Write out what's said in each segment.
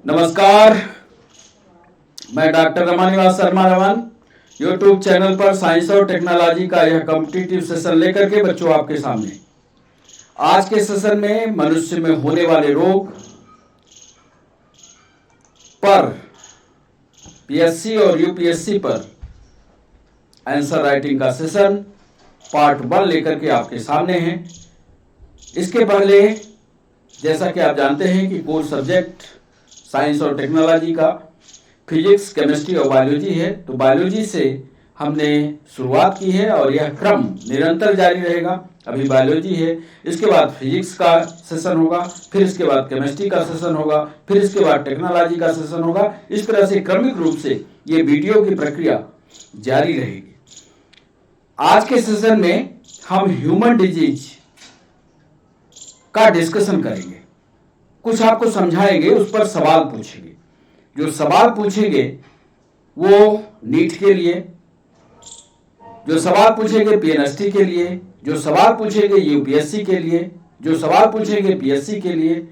नमस्कार, मैं doctor Ramanivas Sharma Raman YouTube channel पर साइंस और टेक्नोलॉजी का यह कॉम्पिटिटिव सेशन लेकर के बच्चों आपके सामने। आज के सेशन में मनुष्य में होने वाले रोग पर पीएससी और यूपीएससी पर आंसर राइटिंग का सेशन पार्ट 1 लेकर के आपके सामने है। इसके पहले जैसा कि आप जानते हैं कि कोर सब्जेक्ट साइंस और टेक्नोलॉजी का फिजिक्स, केमिस्ट्री और बायोलॉजी है, तो बायोलॉजी से हमने शुरुआत की है और यह क्रम निरंतर जारी रहेगा। अभी बायोलॉजी है, इसके बाद फिजिक्स का सेशन होगा, फिर इसके बाद केमिस्ट्री का सेशन होगा, फिर इसके बाद टेक्नोलॉजी का सेशन होगा। इस तरह से क्रमिक रूप से ये वीडियो की प्रक्रिया जारी रहेगी। आज के सेशन में हम ह्यूमन डिजीज का डिस्कशन करेंगे, कुछ आपको समझाएंगे, उस पर सवाल पूछेंगे। जो सवाल पूछेंगे वो नीट के लिए, जो सवाल पूछेंगे पीएनएसटी के लिए, जो सवाल पूछेंगे यूपीएससी के लिए, जो सवाल पूछेंगे पीएससी के लिए,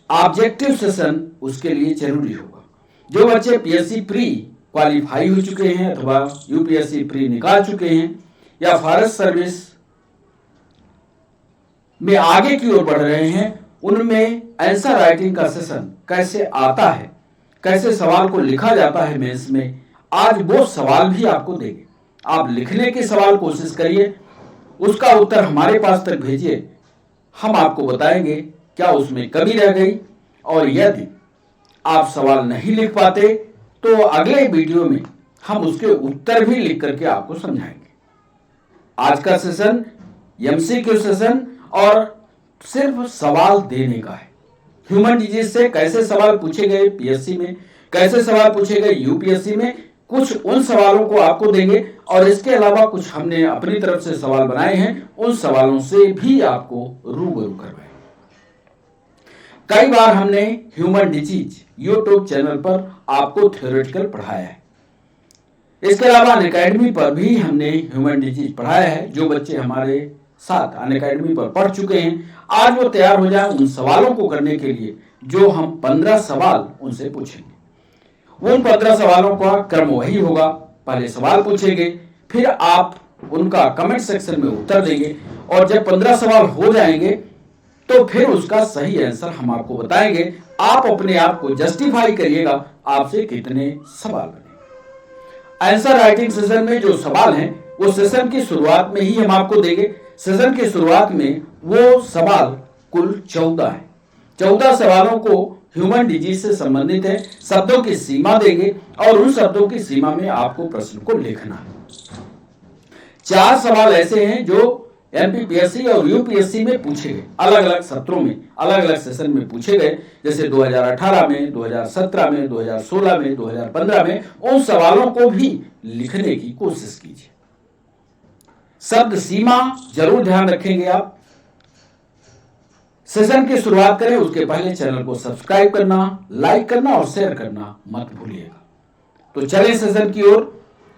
ऑब्जेक्टिव सेशन उसके लिए जरूरी होगा। जो बच्चे पीएससी प्री क्वालिफाई हो चुके हैं अथवा यूपीएससी प्री निकाल चुके हैं या फॉरेस्ट सर्विस में आगे की ओर बढ़ रहे हैं, उनमें आंसर राइटिंग का सेशन कैसे आता है, कैसे सवाल को लिखा जाता है मेंस में, आज वो सवाल भी आपको देंगे। आप लिखने के सवाल कोशिश करिए, उसका उत्तर हमारे पास तक भेजिए, हम आपको बताएंगे क्या उसमें कमी रह गई, और यदि आप सवाल नहीं लिख पाते तो अगले वीडियो में हम उसके उत्तर भी लिख करके आपको समझाएंगे। आज का सेशन एमसीक्यू सेशन और सिर्फ सवाल देने का है। ह्यूमन डिजीज से कैसे सवाल पूछे गए पीएससी में, कैसे सवाल पूछे गए यूपीएससी में, कुछ उन सवालों को आपको देंगे और इसके अलावा कुछ हमने अपनी तरफ से सवाल बनाए हैं, उन सवालों से भी आपको रूबरू करवाएंगे। कई बार हमने ह्यूमन डिजीज यूट्यूब चैनल पर आपको थ्योरेटिकल पढ़ाया है। इसके अलावा अनअकैडमी पर भी हमने ह्यूमन डिजीज पढ़ाया है। जो बच्चे हमारे साथ अनअकैडमी पर पढ़ चुके हैं, आज वो तैयार हो जाए उन सवालों को करने के लिए जो हम 15 सवाल उनसे पूछेंगे। उन 15 सवालों का क्रम वही होगा, पहले सवाल पूछेंगे, फिर आप उनका कमेंट सेक्शन में उत्तर देंगे और जब 15 सवाल हो जाएंगे तो फिर उसका सही आंसर हम आपको बताएंगे। आप अपने आप को जस्टिफाई करिएगा आपसे कितने सवाल बने। आंसर राइटिंग सेशन में जो सवाल हैं वो सेशन की शुरुआत में ही हम आपको देंगे। सेशन की शुरुआत में वो सवाल कुल 14 है। 14 सवालों को ह्यूमन डिजीज से संबंधित है। शब्दों की सीमा देंगे और उन शब्दों की सीमा में आपको प्रश्न को लिखना है। 4 सवाल ऐसे हैं जो एमपीपीएससी और यूपीएससी में पूछे गए, अलग अलग सत्रों में, अलग अलग सेशन में पूछे गए, जैसे 2018 में, 2017 में, 2016 में, 2015 में। उन सवालों को भी लिखने की कोशिश कीजिए। शब्द सीमा जरूर ध्यान रखेंगे आप। सेशन की शुरुआत करें उसके पहले चैनल को सब्सक्राइब करना, लाइक करना और शेयर करना मत भूलिएगा। तो चलें सेशन की ओर।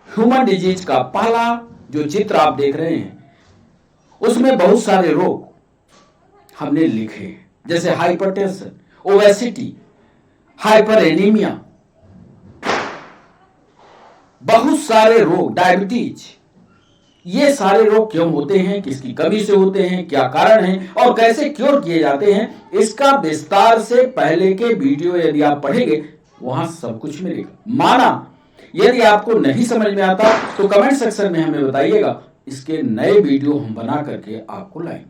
ह्यूमन डिजीज का पहला जो चित्र आप देख रहे हैं उसमें बहुत सारे रोग हमने लिखे हैं, जैसे हाइपरटेंशन, ओबेसिटी, हाइपर एनीमिया, बहुत सारे रोग, डायबिटीज। ये सारे रोग क्यों होते हैं, किसकी कमी से होते हैं, क्या कारण है और कैसे क्योर किए जाते हैं, इसका विस्तार से पहले के वीडियो यदि आप पढ़ेंगे वहां सब कुछ मिलेगा। माना यदि आपको नहीं समझ में आता तो कमेंट सेक्शन में हमें बताइएगा, इसके नए वीडियो हम बना करके आपको लाएंगे।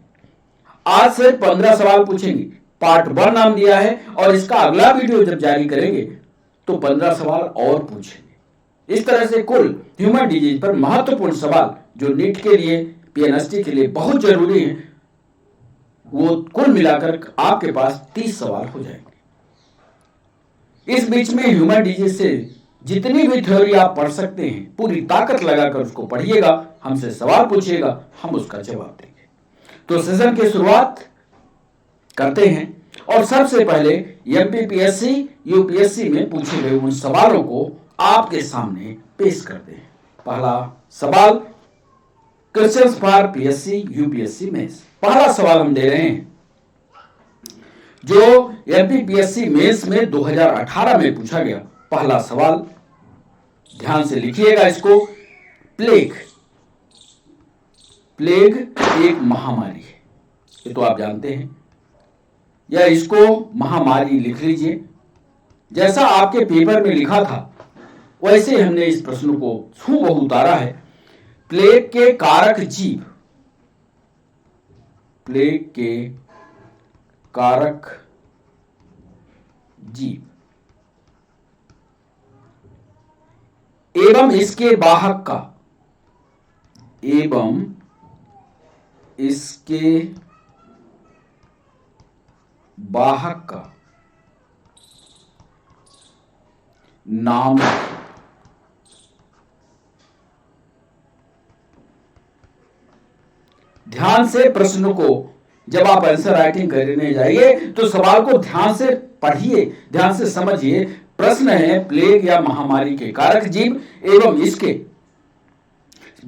आज से 15 सवाल पूछेंगे, पार्ट 1 नाम दिया है, और इसका अगला वीडियो जब जारी करेंगे तो 15 सवाल और पूछेंगे। इस तरह से कुल ह्यूमन डिजीज पर महत्वपूर्ण सवाल जो नीट के लिए, पीएनएसटी के लिए बहुत जरूरी है, वो कुल मिलाकर आपके पास 30 सवाल हो जाएंगे। इस बीच में ह्यूमन डिजीज से जितनी भी थ्योरी आप पढ़ सकते हैं पूरी ताकत लगाकर उसको पढ़िएगा, हमसे सवाल पूछिएगा, हम उसका जवाब देंगे। तो सेशन की शुरुआत करते हैं और सबसे पहले एमपीपीएससी यूपीएससी में पूछे गए उन सवालों को आपके सामने पेश करते हैं। पहला सवाल, क्वेश्चंस फॉर पीएससी यूपीएससी में। पहला सवाल हम दे रहे हैं, जो एमपीपीएससी मेंस में 2018 में पूछा गया। पहला सवाल, ध्यान से लिखिएगा इसको। प्लेग एक महामारी है, ये तो आप जानते हैं, या इसको महामारी लिख लीजिए। जैसा आपके पेपर में लिखा था वैसे हमने इस प्रश्न को हूबहू उतारा है। प्लेग के कारक जीव, प्लेग के कारक जीव एवं इसके वाहक का, एवं इसके वाहक का नाम। ध्यान से प्रश्न को जब आप आंसर राइटिंग करने जाइए तो सवाल को ध्यान से पढ़िए, ध्यान से समझिए। प्रश्न है प्लेग या महामारी के कारक जीव एवं इसके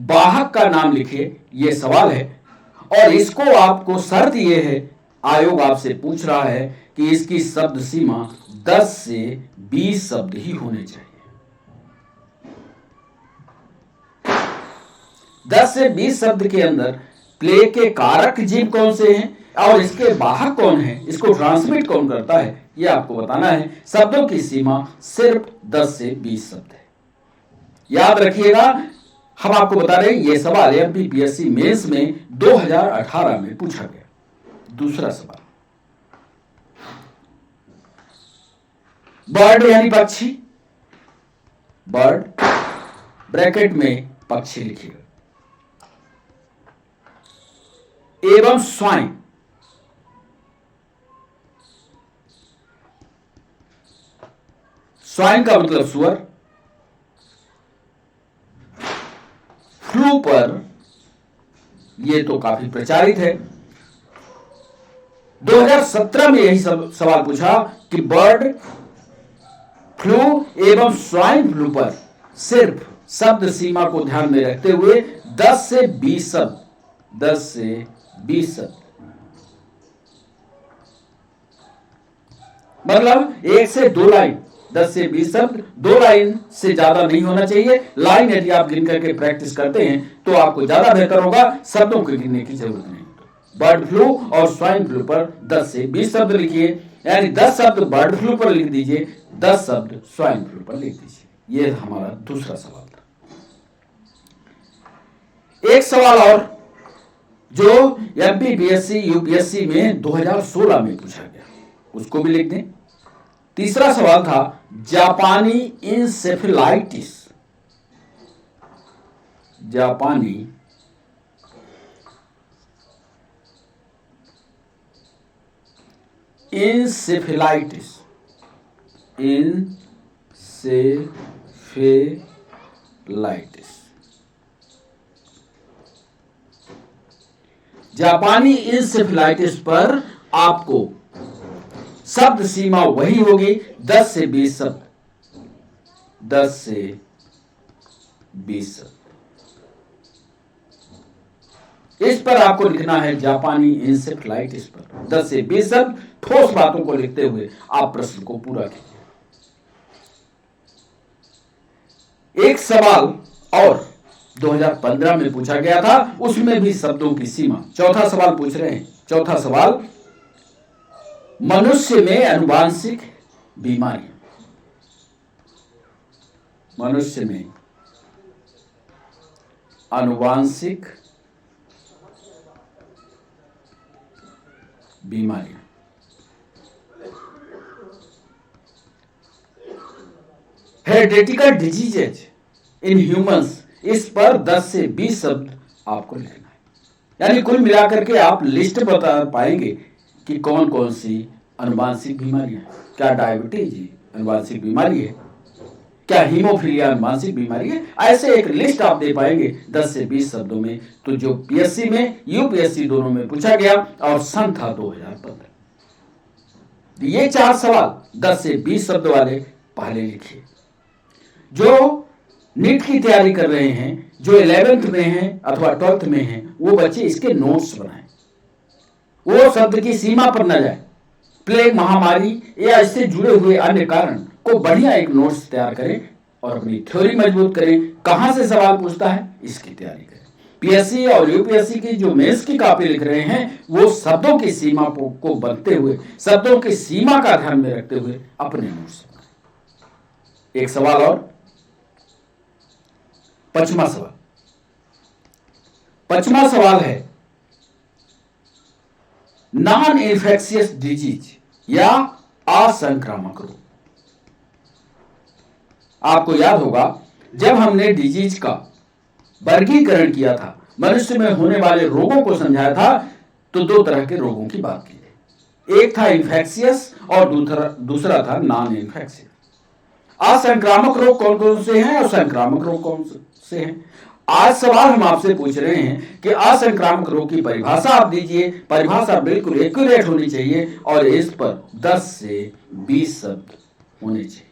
वाहक का नाम लिखिए, यह सवाल है। और इसको आपको शर्त यह है, आयोग आपसे पूछ रहा है कि इसकी शब्द सीमा 10 से 20 शब्द ही होने चाहिए। 10 से 20 शब्द के अंदर प्लेग के कारक जीव कौन से हैं और इसके वाहक कौन है, इसको ट्रांसमिट कौन करता है, यह आपको बताना है। शब्दों की सीमा सिर्फ 10 से 20 शब्द है, याद रखिएगा। हम आपको बता रहे हैं यह सवाल एमपीपीएससी मेंस में 2018 में पूछा गया। दूसरा सवाल, बर्ड यानी पक्षी, बर्ड ब्रैकेट में पक्षी लिखिएगा, एवं स्वाइन, स्वाइन का मतलब सुअर। फ्लू पर यह तो काफी प्रचारित है। 2017 में यही सवाल पूछा कि बर्ड फ्लू एवं स्वाइन फ्लू पर सिर्फ शब्द सीमा को ध्यान में रखते हुए 10 से 20 शब्द, 10 से 20 शब्द, मतलब 1 से 2 लाइन, 10 से 20 शब्द, 2 लाइन से ज्यादा नहीं होना चाहिए। लाइन यदि आप गिन करके प्रैक्टिस करते हैं तो आपको ज्यादा बेहतर होगा, शब्दों को गिनने की जरूरत नहीं। बर्ड फ्लू और स्वाइन फ्लू पर 10 से 20 शब्द लिखिए, यानी 10 शब्द बर्ड फ्लू पर लिख दीजिए, 10 शब्द स्वाइन फ्लू पर लिख दीजिए। यह हमारा दूसरा सवाल था। एक सवाल और जो एमपीपीएससी यूपीएससी में 2016 में पूछा गया, उसको भी लिख दें। तीसरा सवाल था जापानी इंसेफेलाइटिस, जापानी इंसेफेलाइटिस, इंसेफेलाइटिस, जापानी इंसेफेलाइटिस पर आपको शब्द सीमा वही होगी 10 से 20 शब्द, 10 से 20 शब्द। इस पर आपको लिखना है जापानी इंसेफेलाइटिस पर 10 से 20 शब्द, ठोस बातों को लिखते हुए आप प्रश्न को पूरा कीजिए। एक सवाल और 2015 में पूछा गया था, उसमें भी शब्दों की सीमा। चौथा सवाल पूछ रहे हैं। चौथा सवाल, मनुष्य में आनुवांशिक बीमारियां, मनुष्य में आनुवांशिक बीमारियां, हेरिडिटिकल डिजीजेज इन ह्यूमंस, इस पर 10 से 20 शब्द आपको लिखना है। यानी कुल मिलाकर के आप लिस्ट बता पाएंगे कि कौन कौन सी आनुवांशिक बीमारियां, क्या डायबिटीज आनुवांशिक बीमारी है, क्या हीमोफीलिया आनुवांशिक बीमारी है, ऐसे एक लिस्ट आप दे पाएंगे 10 से 20 शब्दों में। तो जो पीएससी में यूपीएससी दोनों में पूछा गया और सन था 2015। ये 4 सवाल 10 से 20 शब्द वाले पहले लिखिए। जो नीट की तैयारी कर रहे हैं, जो 11th में हैं अथवा 12th में हैं, वो बच्चे इसके नोट्स बनाएं, वो शब्द की सीमा पर न जाए। प्लेग महामारी या इससे जुड़े हुए अन्य कारण को बढ़िया एक नोट्स तैयार करें और अपनी थ्योरी मजबूत करें। कहां से सवाल पूछता है इसकी तैयारी करें। पीएससी और यूपीएससी की जो मेंस की कॉपी लिख रहे हैं वो शब्दों की सीमा को बनते हुए, शब्दों की सीमा का ध्यान में रखते हुए अपने नोट्स। एक सवाल और, पचमा सवाल। पचमा सवाल है नॉन इन्फेक्शियस डिजीज या असंक्रामक रोग। आपको याद होगा जब हमने डिजीज का वर्गीकरण किया था, मनुष्य में होने वाले रोगों को समझाया था, तो दो तरह के रोगों की बात की थी। एक था इन्फेक्शियस और दूसरा था नॉन इन्फेक्शियस। असंक्रामक रोग कौन कौन से हैं और संक्रामक रोग कौन से हैं? आज सवाल हम आपसे पूछ रहे हैं कि असंक्रामक रोग की परिभाषा आप दीजिए। परिभाषा बिल्कुल एक्यूरेट होनी चाहिए और इस पर 10 से 20 शब्द होने चाहिए।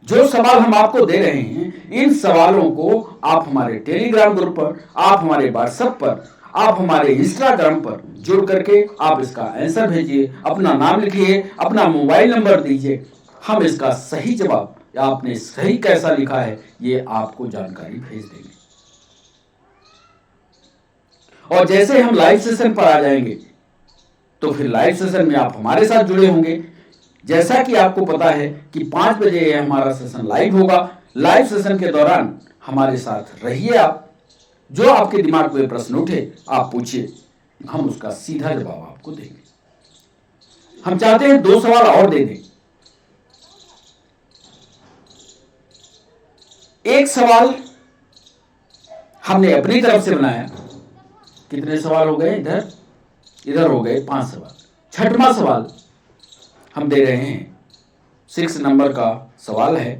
जो सवाल हम आपको दे रहे हैं, इन सवालों को आप हमारे टेलीग्राम ग्रुप पर, आप हमारे व्हाट्सएप पर, आप हमारे इंस्टाग्राम पर जुड़ करके आप इसका आंसर भेजिए, अपना नाम लिखिए, अपना मोबाइल नंबर दीजिए। हम इसका सही जवाब, आपने सही कैसा लिखा है, ये आपको जानकारी भेज देंगे। और जैसे हम लाइव सेशन पर आ जाएंगे तो फिर लाइव सेशन में आप हमारे साथ जुड़े होंगे। जैसा कि आपको पता है कि 5 बजे हमारा सेशन लाइव होगा। लाइव सेशन के दौरान हमारे साथ रहिए। आप जो आपके दिमाग में प्रश्न उठे आप पूछिए, हम उसका सीधा जवाब आपको देंगे। हम चाहते हैं 2 सवाल और दे दें। एक सवाल हमने अपनी तरफ से बनाया। कितने सवाल हो गए? इधर हो गए 5 सवाल। 6वां सवाल हम दे रहे हैं, 6 नंबर का सवाल है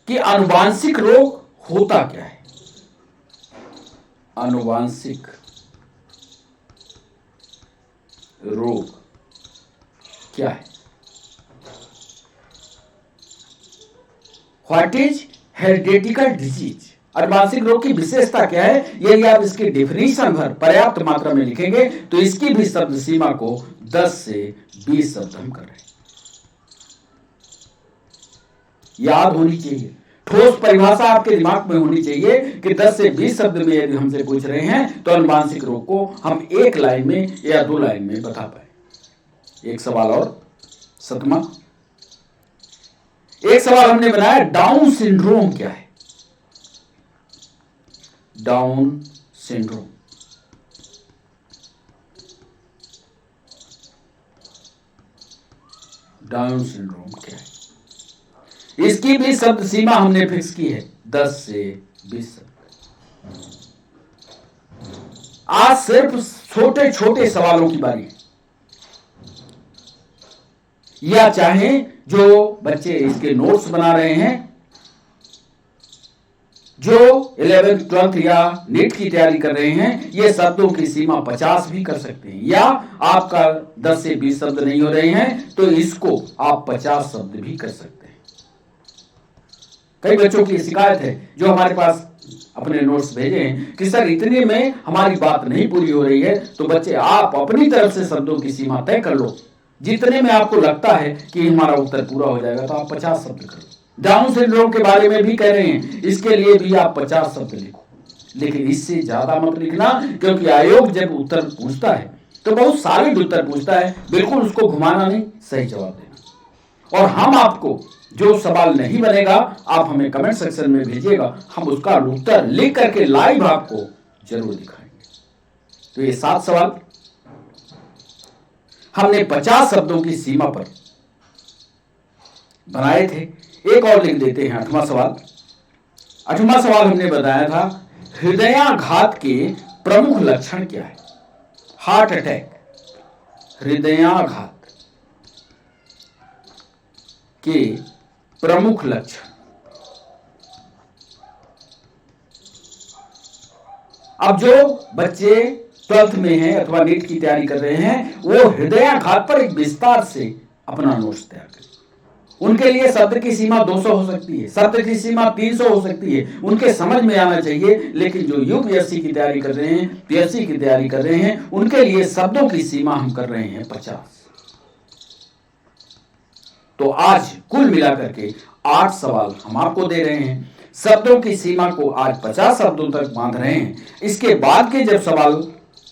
कि आनुवांशिक रोग होता क्या है? आनुवांशिक रोग क्या है? What is hereditical disease? आनुवांशिक रोग की विशेषता क्या है? यदि आप इसकी डेफिनेशन भर पर्याप्त मात्रा में लिखेंगे तो इसकी भी शब्द सीमा को 10 से 20 शब्द हम कर रहे हैं। याद होनी चाहिए, ठोस परिभाषा आपके दिमाग में होनी चाहिए कि 10 से 20 शब्द में यदि हमसे पूछ रहे हैं तो आनुवांशिक रोग को हम 1 लाइन में या 2 लाइन में बता पाए। एक सवाल और, 7वां। एक सवाल हमने बनाया, डाउन सिंड्रोम क्या है? Down syndrome. डाउन सिंड्रोम क्या है? इसकी भी शब्द सीमा हमने फिक्स की है 10 से 20 शब्द। आज सिर्फ छोटे छोटे सवालों की बारी है। या चाहे जो बच्चे इसके नोट्स बना रहे हैं, जो 11th 12th या नीट की तैयारी कर रहे हैं, ये शब्दों की सीमा 50 भी कर सकते हैं। या आपका 10 से 20 शब्द नहीं हो रहे हैं तो इसको आप 50 शब्द भी कर सकते हैं। कई बच्चों की शिकायत है जो हमारे पास अपने नोट्स भेजे हैं कि सर इतने में हमारी बात नहीं पूरी हो रही है। तो बच्चे आप अपनी तरफ से शब्दों की सीमा तय कर लो। जितने में आपको लगता है कि हमारा उत्तर पूरा हो जाएगा तो आप 50 शब्द करो। डाउन सिंड्रोम के बारे में भी कह रहे हैं, इसके लिए भी आप 50 शब्द लिखो, लेकिन इससे ज्यादा मत लिखना, क्योंकि आयोग जब उत्तर पूछता है तो बहुत सॉलिड उत्तर पूछता है। बिल्कुल उसको घुमाना नहीं, सही जवाब देना। और हम आपको जो सवाल नहीं बनेगा आप हमें कमेंट सेक्शन में भेजिएगा, हम उसका उत्तर लिख करके लाइव आपको जरूर दिखाएंगे। तो ये 7 सवाल हमने 50 शब्दों की सीमा पर बनाए थे। एक और लिख देते हैं 8वां सवाल। 8वां सवाल हमने बताया था, हृदयाघात के प्रमुख लक्षण क्या है? हार्ट अटैक, हृदयाघात के प्रमुख लक्षण। अब जो बच्चे 12th में हैं अथवा नीट की तैयारी कर रहे हैं वो हृदयाघात पर एक विस्तार से अपना नोट्स तैयार करें। उनके लिए शब्द की सीमा 200 हो सकती है, शब्द की सीमा 300 हो सकती है, उनके समझ में आना चाहिए। लेकिन जो यूपीएससी की तैयारी कर रहे हैं, पीएससी की तैयारी कर रहे हैं, उनके लिए शब्दों की सीमा हम कर रहे हैं 50। तो आज कुल मिलाकर के 8 सवाल हम आपको दे रहे हैं। शब्दों की सीमा को आज 50 शब्दों तक बांध रहे हैं। इसके बाद के जब सवाल,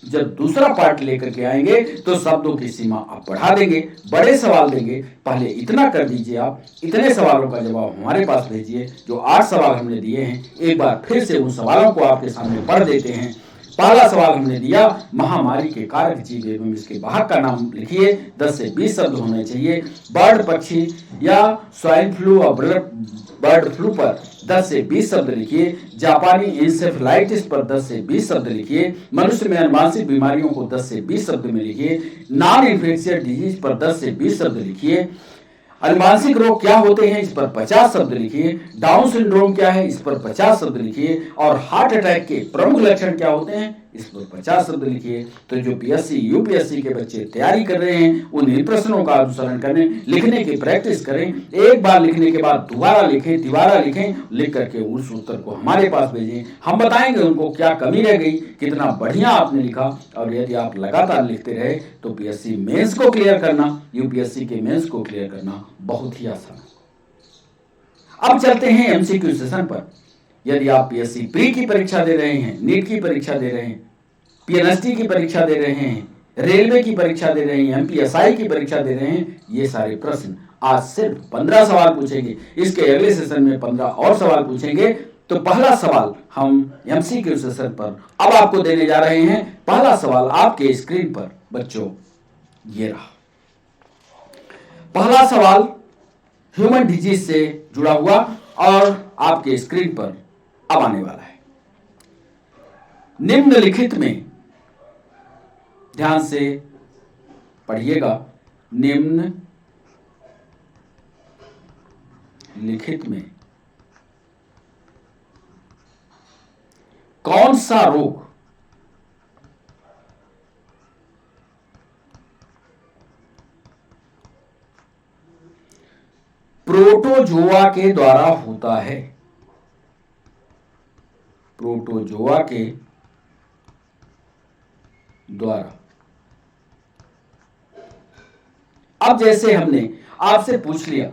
जब दूसरा पार्ट लेकर के आएंगे तो शब्दों की सीमा आप बढ़ा देंगे, बड़े सवाल देंगे। पहले इतना कर दीजिए, आप इतने सवालों का जवाब हमारे पास भेजिए। जो 8 सवाल हमने दिए हैं, एक बार फिर से उन सवालों को आपके सामने पढ़ देते हैं। पहला सवाल हमने दिया, महामारी के कारक जीव एवं इसके वाहक का नाम लिखिए। 10 से 20 शब्द होने चाहिए। बर्ड, पक्षी या स्वाइन फ्लू और बर्ड फ्लू पर 10 से 20 शब्द लिखिए। जापानी इंसेफेलाइटिस पर 10 से 20 शब्द लिखिए। मनुष्य में अनुवांशिक बीमारियों को 10 से 20 शब्द में लिखिए। नॉन इन्फेक्शियस डिजीज पर 10 से 20 शब्द लिखिए। अनुवांशिक रोग क्या होते हैं, इस पर 50 शब्द लिखिए। डाउन सिंड्रोम क्या है, इस पर 50 शब्द लिखिए। और हार्ट अटैक के प्रमुख लक्षण क्या होते हैं, इस पर 50 शब्द लिखिए। तो जो पीएससी यूपीएससी के बच्चे तैयारी कर रहे हैं, उन प्रश्नों का अनुसरण करने, लिखने की प्रैक्टिस करें। एक बार लिखने के बाद दोबारा लिखें, तिबारा लिखें, लिख करके उस उत्तर को हमारे पास भेजें। हम बताएंगे उनको क्या कमी रह गई, कितना बढ़िया आपने लिखा। और यदि आप लगातार लिखते रहे तो पीएससी मेंस को क्लियर करना, यूपीएससी के मेंस को क्लियर करना बहुत ही आसान है। अब चलते हैं एमसीक्यू सेशन पर। यदि आप पीएससी प्री की परीक्षा दे रहे हैं, नीट की परीक्षा दे रहे हैं, पीएनएसटी की परीक्षा दे रहे हैं, रेलवे की परीक्षा दे रहे हैं, एमपीएसआई की परीक्षा दे रहे हैं, ये सारे प्रश्न आज सिर्फ 15 सवाल पूछेंगे। इसके अगले सेशन में 15 और सवाल पूछेंगे। तो पहला सवाल हम एमसीक्यू सेशन पर अब आपको देने जा रहे हैं। पहला सवाल आपके स्क्रीन पर बच्चों ये रहा। पहला सवाल ह्यूमन डिजीज से जुड़ा हुआ और आपके स्क्रीन पर अब आने वाला है। निम्नलिखित में, ध्यान से पढ़िएगा, निम्नलिखित में कौन सा रोग प्रोटोजोआ के द्वारा होता है? प्रोटोजोआ के द्वारा। अब जैसे हमने आपसे पूछ लिया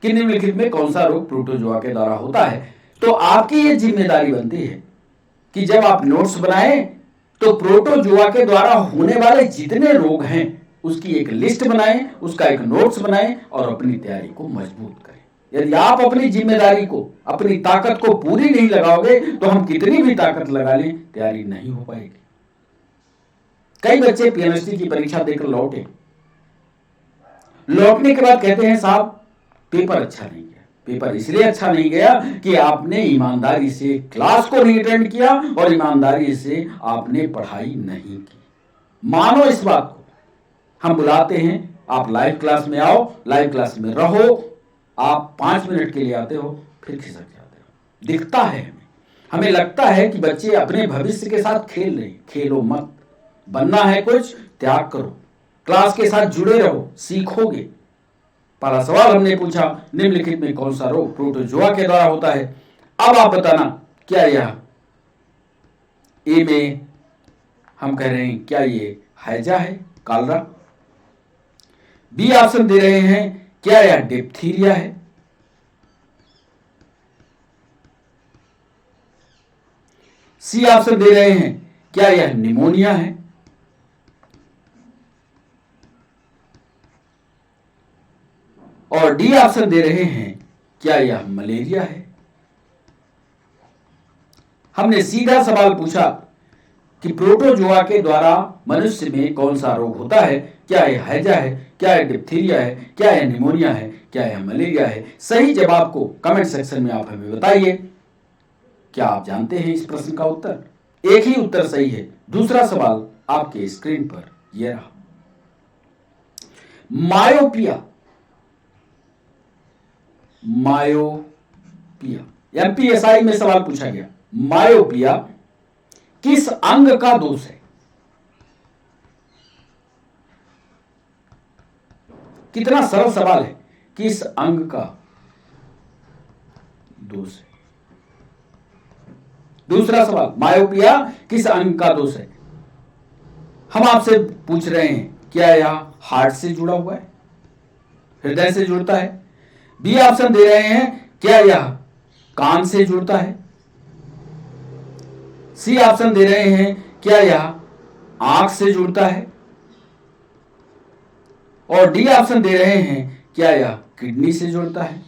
कि निम्नलिखित में कौन सा रोग प्रोटोजोआ के द्वारा होता है, तो आपकी यह जिम्मेदारी बनती है कि जब आप नोट्स बनाएं तो प्रोटोजोआ के द्वारा होने वाले जितने रोग हैं उसकी एक लिस्ट बनाएं, उसका एक नोट्स बनाएं और अपनी तैयारी को मजबूत करें। यदि आप अपनी जिम्मेदारी को, अपनी ताकत को पूरी नहीं लगाओगे तो हम कितनी भी ताकत लगा लें, तैयारी नहीं हो पाएगी। कई बच्चे पीएनएसटी की परीक्षा देकर लौटे, लौटने के बाद कहते हैं साहब पेपर अच्छा नहीं गया। पेपर इसलिए अच्छा नहीं गया कि आपने ईमानदारी से क्लास को नहीं अटेंड किया और ईमानदारी से आपने पढ़ाई नहीं की। मानो इस बात को, हम बुलाते हैं, आप लाइव क्लास में आओ, लाइव क्लास में रहो, आप 5 मिनट के लिए आते हो फिर खिसक जाते हो। दिखता है हमें लगता है कि बच्चे अपने भविष्य के साथ खेल रहे हैं। खेलो मत, बनना है कुछ, त्याग करो, क्लास के साथ जुड़े रहो, सीखोगे। पहला सवाल हमने पूछा, निम्नलिखित में कौन सा रोग प्रोटोजोआ के द्वारा होता है? अब आप बताना, क्या यह ए में हम कह रहे हैं क्या ये हैजा है, कालरा? बी ऑप्शन दे रहे हैं, क्या यह डिप्थीरिया है? सी ऑप्शन दे रहे हैं, क्या यह निमोनिया है? और डी ऑप्शन दे रहे हैं, क्या यह मलेरिया है? हमने सीधा सवाल पूछा कि प्रोटोजोआ के द्वारा मनुष्य में कौन सा रोग होता है? क्या यह हैजा है, क्या यह डिप्थीरिया है, क्या यह निमोनिया है, क्या यह मलेरिया है? सही जवाब को कमेंट सेक्शन में आप हमें बताइए। क्या आप जानते हैं इस प्रश्न का उत्तर? एक ही उत्तर सही है। दूसरा सवाल आपके स्क्रीन पर यह रहा। मायोपिया, मायोपिया एमपीएसआई में सवाल पूछा गया, मायोपिया किस अंग का दोष है? कितना सरल सवाल है किस अंग का दोष है? दूसरा सवाल, मायोपिया किस अंग का दोष है? हम आपसे पूछ रहे हैं, क्या यह हार्ट से जुड़ा हुआ है, हृदय से जुड़ता है? बी ऑप्शन दे रहे हैं, क्या यह कान से जुड़ता है? सी ऑप्शन दे रहे हैं, क्या यह आंख से जुड़ता है? और डी ऑप्शन दे रहे हैं, क्या यह किडनी से जुड़ता है?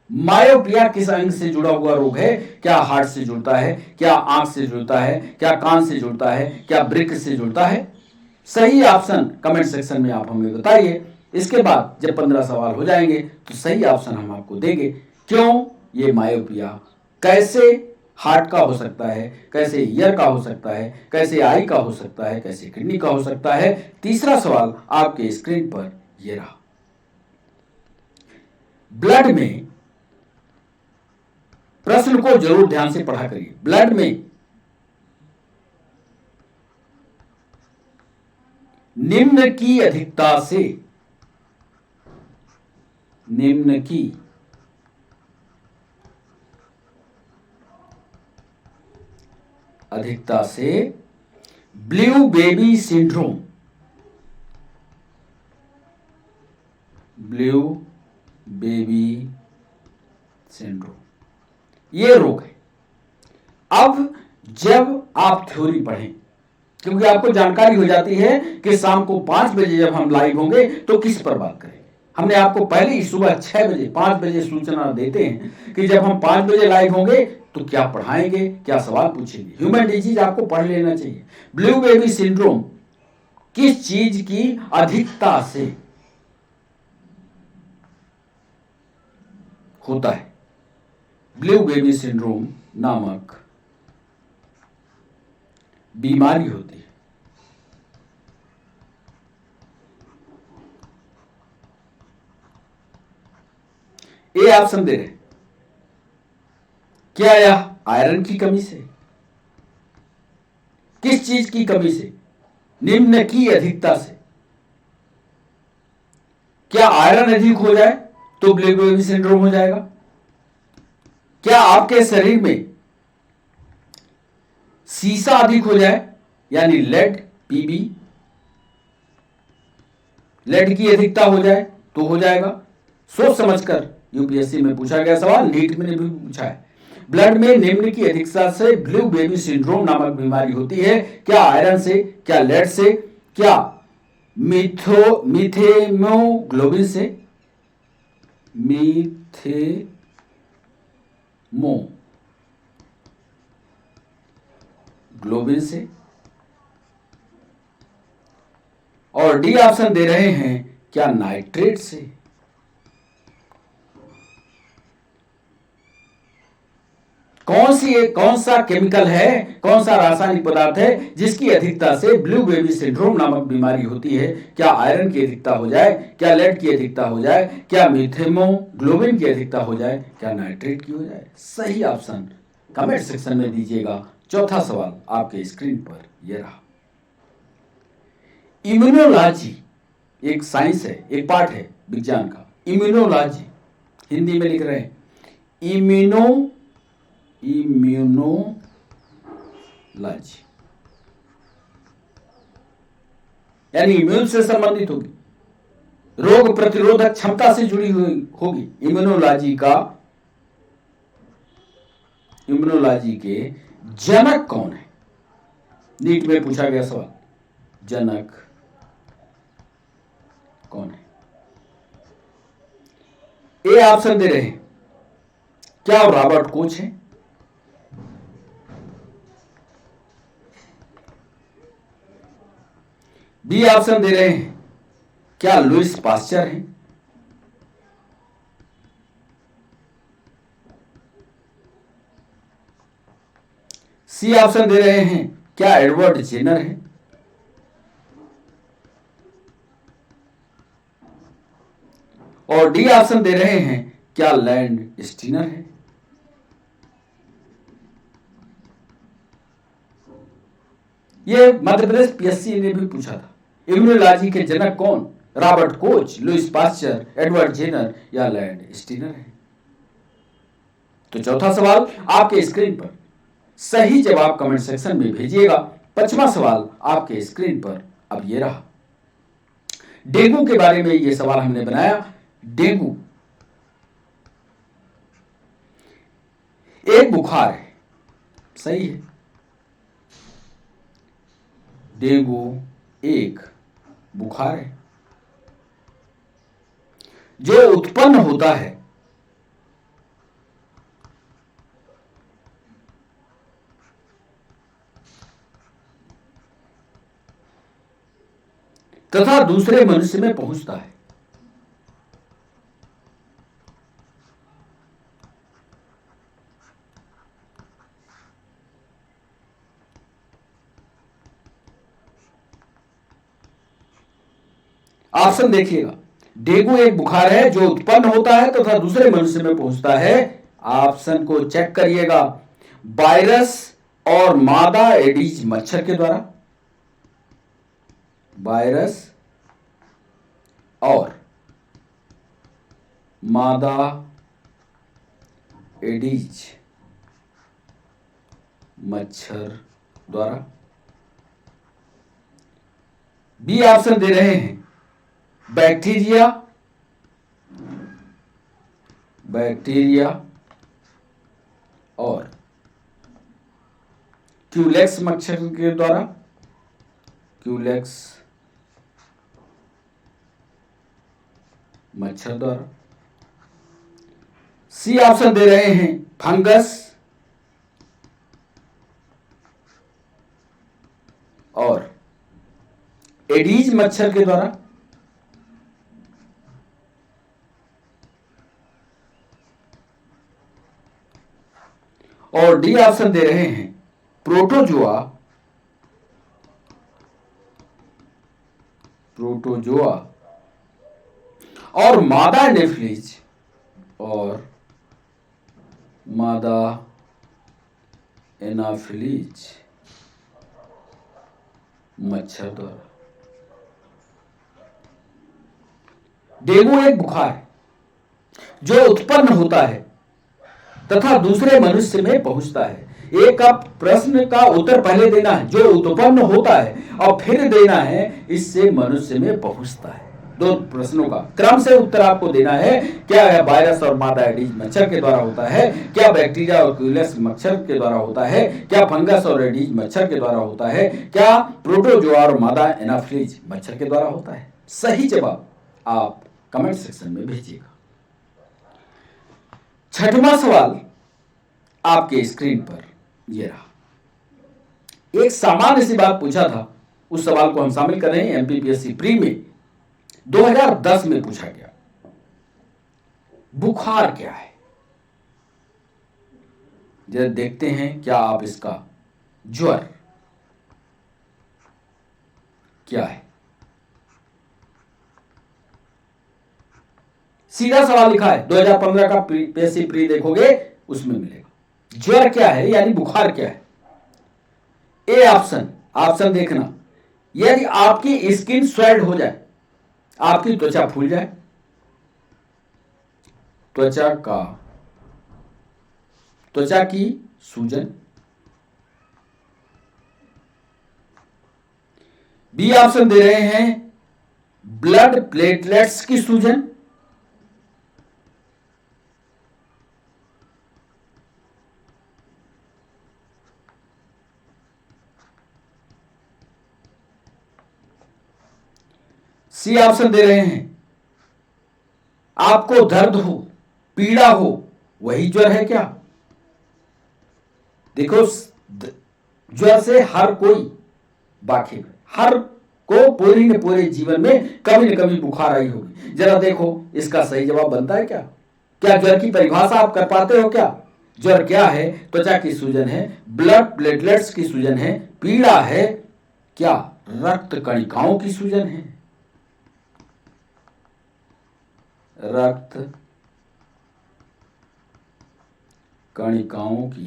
मायोपिया किस अंग से जुड़ा हुआ रोग है? क्या हार्ट से जुड़ता है, क्या आंख से जुड़ता है, क्या कान से जुड़ता है, क्या वृक्क से जुड़ता है? सही ऑप्शन कमेंट सेक्शन में आप हमें बताइए। इसके बाद जब 15 सवाल हो जाएंगे तो सही ऑप्शन हम आपको देंगे। क्यों ये मायोपिया कैसे हार्ट का हो सकता है, कैसे ईयर का हो सकता है, कैसे आई का हो सकता है, कैसे किडनी का हो सकता है। तीसरा सवाल आपके स्क्रीन पर ये रहा। ब्लड में, प्रश्न को जरूर ध्यान से पढ़ा करिए, ब्लड में निम्न की अधिकता से, निम्न की अधिकता से blue baby syndrome, blue baby syndrome ये रोग है। अब जब आप थ्योरी पढ़ें, क्योंकि आपको जानकारी हो जाती है कि शाम को 5 बजे जब हम लाइव होंगे तो किस पर बात करेंगे। हमने आपको पहले ही सुबह 6 बजे 5 बजे सूचना देते हैं कि जब हम 5 बजे लाइव होंगे तो क्या पढ़ाएंगे, क्या सवाल पूछेंगे। ह्यूमन डिजीज आपको पढ़ लेना चाहिए। ब्लू बेबी सिंड्रोम किस चीज की अधिकता से होता है? ब्लू बेबी सिंड्रोम नामक बीमारी होती है। ए ऑप्शन दे रहे, क्या यह आयरन की कमी से? किस चीज की कमी से? निम्न की अधिकता से। क्या आयरन अधिक हो जाए तो ब्लू बेबी सिंड्रोम हो जाएगा? क्या आपके शरीर में सीसा अधिक हो जाए, यानी लेड, पीबी, लेड की अधिकता हो जाए तो हो जाएगा? सोच समझकर, यूपीएससी में पूछा गया सवाल, नीट में भी पूछा है। ब्लड में निम्न की अधिकता से ब्लू बेबी सिंड्रोम नामक बीमारी होती है। क्या आयरन से, क्या लेड से, क्या मीथेमोग्लोबिन से, मीथेमोग्लोबिन से, और डी ऑप्शन दे रहे हैं, क्या नाइट्रेट से? कौन सा केमिकल है, कौन सा रासायनिक पदार्थ है जिसकी अधिकता से ब्लू बेबी सिंड्रोम नामक बीमारी होती है? क्या आयरन की अधिकता हो जाए, क्या लेड की अधिकता हो जाए, क्या मीथेमोग्लोबिन की अधिकता हो जाए, क्या नाइट्रेट की हो जाए? सही ऑप्शन कमेंट सेक्शन में दीजिएगा। चौथा सवाल आपके स्क्रीन पर यह रहा। इम्यूनोलॉजी एक साइंस है, एक पार्ट है विज्ञान का। इम्यूनोलॉजी हिंदी में लिख रहे हैं इम्यूनोलॉजी, यानी इम्यून से संबंधित होगी, रोग प्रतिरोधक क्षमता से जुड़ी हुई होगी। इम्यूनोलॉजी के जनक कौन है? नीट में पूछा गया सवाल, जनक कौन है? ए ऑप्शन दे रहे हैं, क्या रॉबर्ट कोच है? बी ऑप्शन दे रहे हैं, क्या लुइस पास्चर है? सी ऑप्शन दे रहे हैं, क्या एडवर्ड जेनर है? और डी ऑप्शन दे रहे हैं, क्या लैंड स्टीनर है? ये मध्य प्रदेश पीएससी ने भी पूछा था, इम्यूनोलॉजी के जनक कौन? Robert Koch, Louis Pasteur, Edward Jenner या लैंड स्टीनर है। तो चौथा सवाल आपके स्क्रीन पर, सही जवाब कमेंट सेक्शन में भेजिएगा। पांचवा सवाल आपके स्क्रीन पर अब ये रहा। डेंगू के बारे में ये सवाल हमने बनाया। डेंगू एक बुखार है, सही है। डेंगू एक बुखार है जो उत्पन्न होता है तथा दूसरे मनुष्य में पहुंचता है। ऑप्शन देखिएगा, डेंगू एक बुखार है जो उत्पन्न होता है तथा दूसरे मनुष्य में पहुंचता है। ऑप्शन को चेक करिएगा। वायरस और मादा एडीज मच्छर के द्वारा, वायरस और मादा एडीज मच्छर द्वारा। बी ऑप्शन दे रहे हैं, बैक्टीरिया, बैक्टीरिया और क्यूलेक्स मच्छर के द्वारा, क्यूलेक्स मच्छर द्वारा। सी ऑप्शन दे रहे हैं, फंगस और एडीज मच्छर के द्वारा। और डी ऑप्शन दे रहे हैं, प्रोटोजोआ, प्रोटोजोआ और मादा एनाफिलीज, और मादा एनाफिलीज मच्छर द्वारा। डेंगू एक बुखार है जो उत्पन्न होता है तथा दूसरे मनुष्य में पहुंचता है। एक आप प्रश्न का उत्तर पहले देना है, जो उत्पन्न होता है, और फिर देना है इससे मनुष्य में पहुंचता है। दो प्रश्नों का क्रम से उत्तर आपको देना है। क्या है वायरस और मादा एडीज मच्छर के द्वारा होता है, क्या बैक्टीरिया और क्यूलेक्स मच्छर के द्वारा होता है, क्या फंगस और एडीज मच्छर के द्वारा होता है, क्या प्रोटोजोआ और मादा एनाफिलीज मच्छर के द्वारा होता है। सही जवाब आप कमेंट सेक्शन में भेजिएगा। छठवां सवाल आपके स्क्रीन पर ये रहा। एक सामान्य सी बात पूछा था, उस सवाल को हम शामिल कर रहे हैं। एमपीपीएससी प्री में 2010 में पूछा गया, बुखार क्या है। जरा देखते हैं क्या आप इसका ज्वर क्या है। सीधा सवाल लिखा है, 2015 का पीएससी प्री देखोगे उसमें मिलेगा। ज्वर क्या है यानी बुखार क्या है। ए ऑप्शन, ऑप्शन देखना, यदि आपकी स्किन स्वेल्ड हो जाए, आपकी त्वचा फूल जाए, त्वचा की सूजन। बी ऑप्शन दे रहे हैं, ब्लड प्लेटलेट्स की सूजन। सी ऑप्शन दे रहे हैं, आपको दर्द हो, पीड़ा हो, वही ज्वर है क्या। देखो, ज्वर से हर कोई वाकिफ है, हर को पूरी न पूरे जीवन में कभी न कभी बुखार आई होगी। जरा देखो इसका सही जवाब बनता है क्या। क्या ज्वर की परिभाषा आप कर पाते हो क्या। ज्वर क्या है, त्वचा की सूजन है, ब्लड प्लेटलेट्स की सूजन है, पीड़ा है, क्या रक्त कणिकाओं की सूजन है, रक्त कणिकाओं की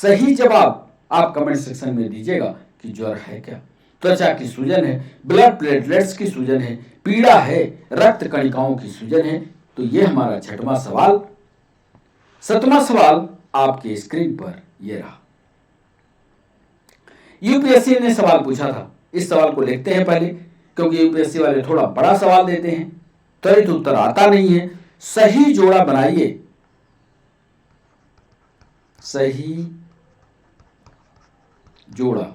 सही जवाब आप कमेंट सेक्शन में दीजिएगा कि ज्वर है क्या, त्वचा की सूजन है, ब्लड प्लेटलेट्स की सूजन है, पीड़ा है, रक्त कणिकाओं की सूजन है। तो ये हमारा छठवां सवाल। सातवां सवाल आपके स्क्रीन पर ये रहा। यूपीएससी ने सवाल पूछा था, इस सवाल को लिखते हैं पहले, क्योंकि यूपीएससी वाले थोड़ा बड़ा सवाल देते हैं, त्वरित उत्तर आता नहीं है। सही जोड़ा बनाइए, सही जोड़ा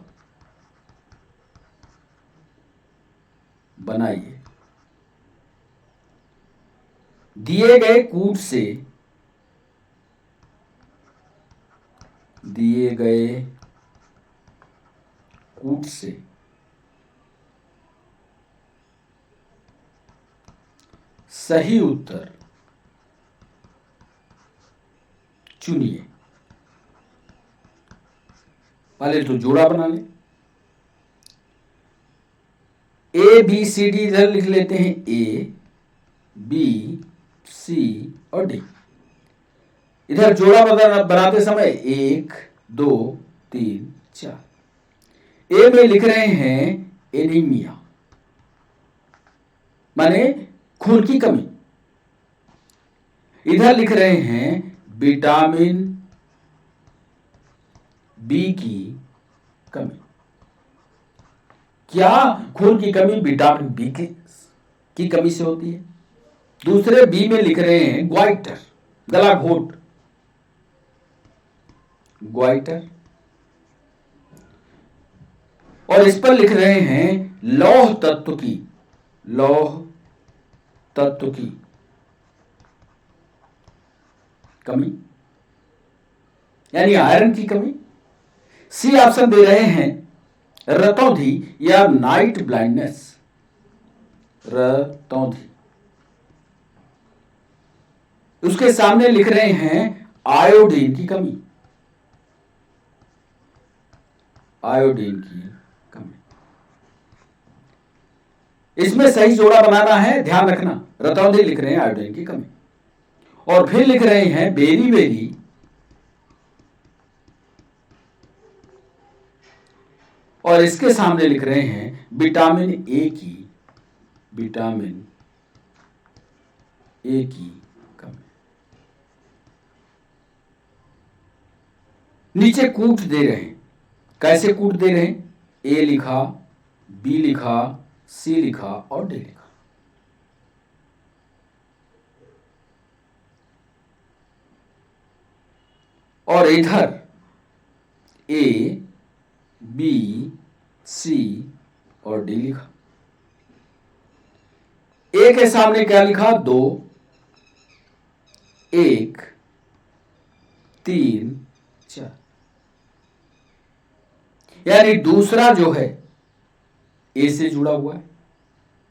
बनाइए। दिए गए कूट से, दिए गए कूट से सही उत्तर चुनिए। पहले तो जोड़ा बना लें। ए बी सी डी इधर लिख लेते हैं, ए बी सी और डी। इधर जोड़ा बनाते समय 1 2 3 4। ए में लिख रहे हैं एनीमिया, माने खून की कमी। इधर लिख रहे हैं विटामिन बी की कमी। क्या खून की कमी विटामिन बी की कमी से होती है? दूसरे बी में लिख रहे हैं ग्वाइटर, गला घोट, ग्वाइटर। और इस पर लिख रहे हैं लौह तत्व की, लौह तत्व की कमी, यानी आयरन की कमी। सी ऑप्शन दे रहे हैं रतौंधी या नाइट ब्लाइंडनेस, रतौंधी। उसके सामने लिख रहे हैं आयोडीन की कमी, आयोडीन की कमी। इसमें सही जोड़ा बनाना है, ध्यान रखना। रतौंधी लिख रहे हैं आयोडीन की कमी, और फिर लिख रहे हैं बेरी बेरी, और इसके सामने लिख रहे हैं विटामिन ए की, विटामिन ए की कमी। नीचे कूट दे रहे हैं, कैसे कूट दे रहे हैं? ए लिखा, बी लिखा, सी लिखा और डी लिखा। और इधर ए बी सी और डी लिखा। ए के सामने क्या लिखा? 2 1 3 4, यानी दूसरा जो है ए से जुड़ा हुआ है,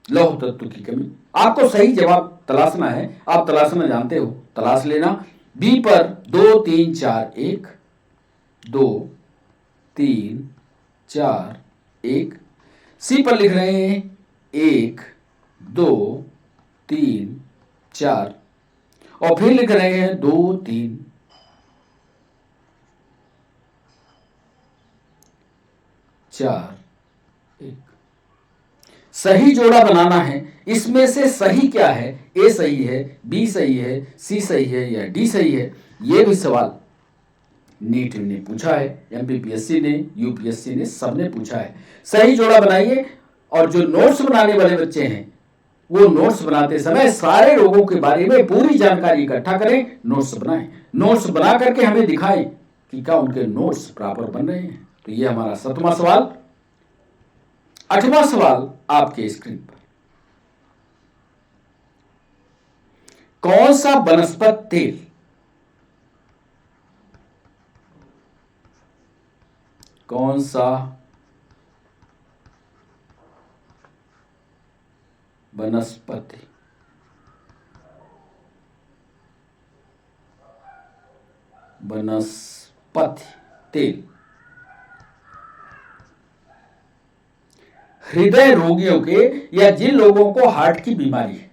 लौह तत्व की कमी। आपको सही जवाब तलाशना है, आप तलाशना जानते हो, तलाश लेना। बी पर 2 3 4 1, 2 3 4 1। सी पर लिख रहे हैं 1 2 3 4, और फिर लिख रहे हैं 2 3 4 1। सही जोड़ा बनाना है। इसमें से सही क्या है? ए सही है, बी सही है, सी सही है या डी सही है? यह भी सवाल नीट ने पूछा है, एमपीपीएससी ने, यूपीएससी ने, सबने पूछा है। सही जोड़ा बनाइए, और जो नोट्स बनाने वाले बच्चे हैं वो नोट्स बनाते समय सारे रोगों के बारे में पूरी जानकारी इकट्ठा करें, नोट्स बनाएं। नोट्स बना करके हमें दिखाएं कि क्या उनके नोट्स प्रॉपर बन रहे हैं। तो ये हमारा 7वां सवाल। 8वां सवाल आपके स्क्रीन पर। कौन सा वनस्पति तेल कौन सा वनस्पति तेल हृदय रोगियों के, या जिन लोगों को हार्ट की बीमारी है,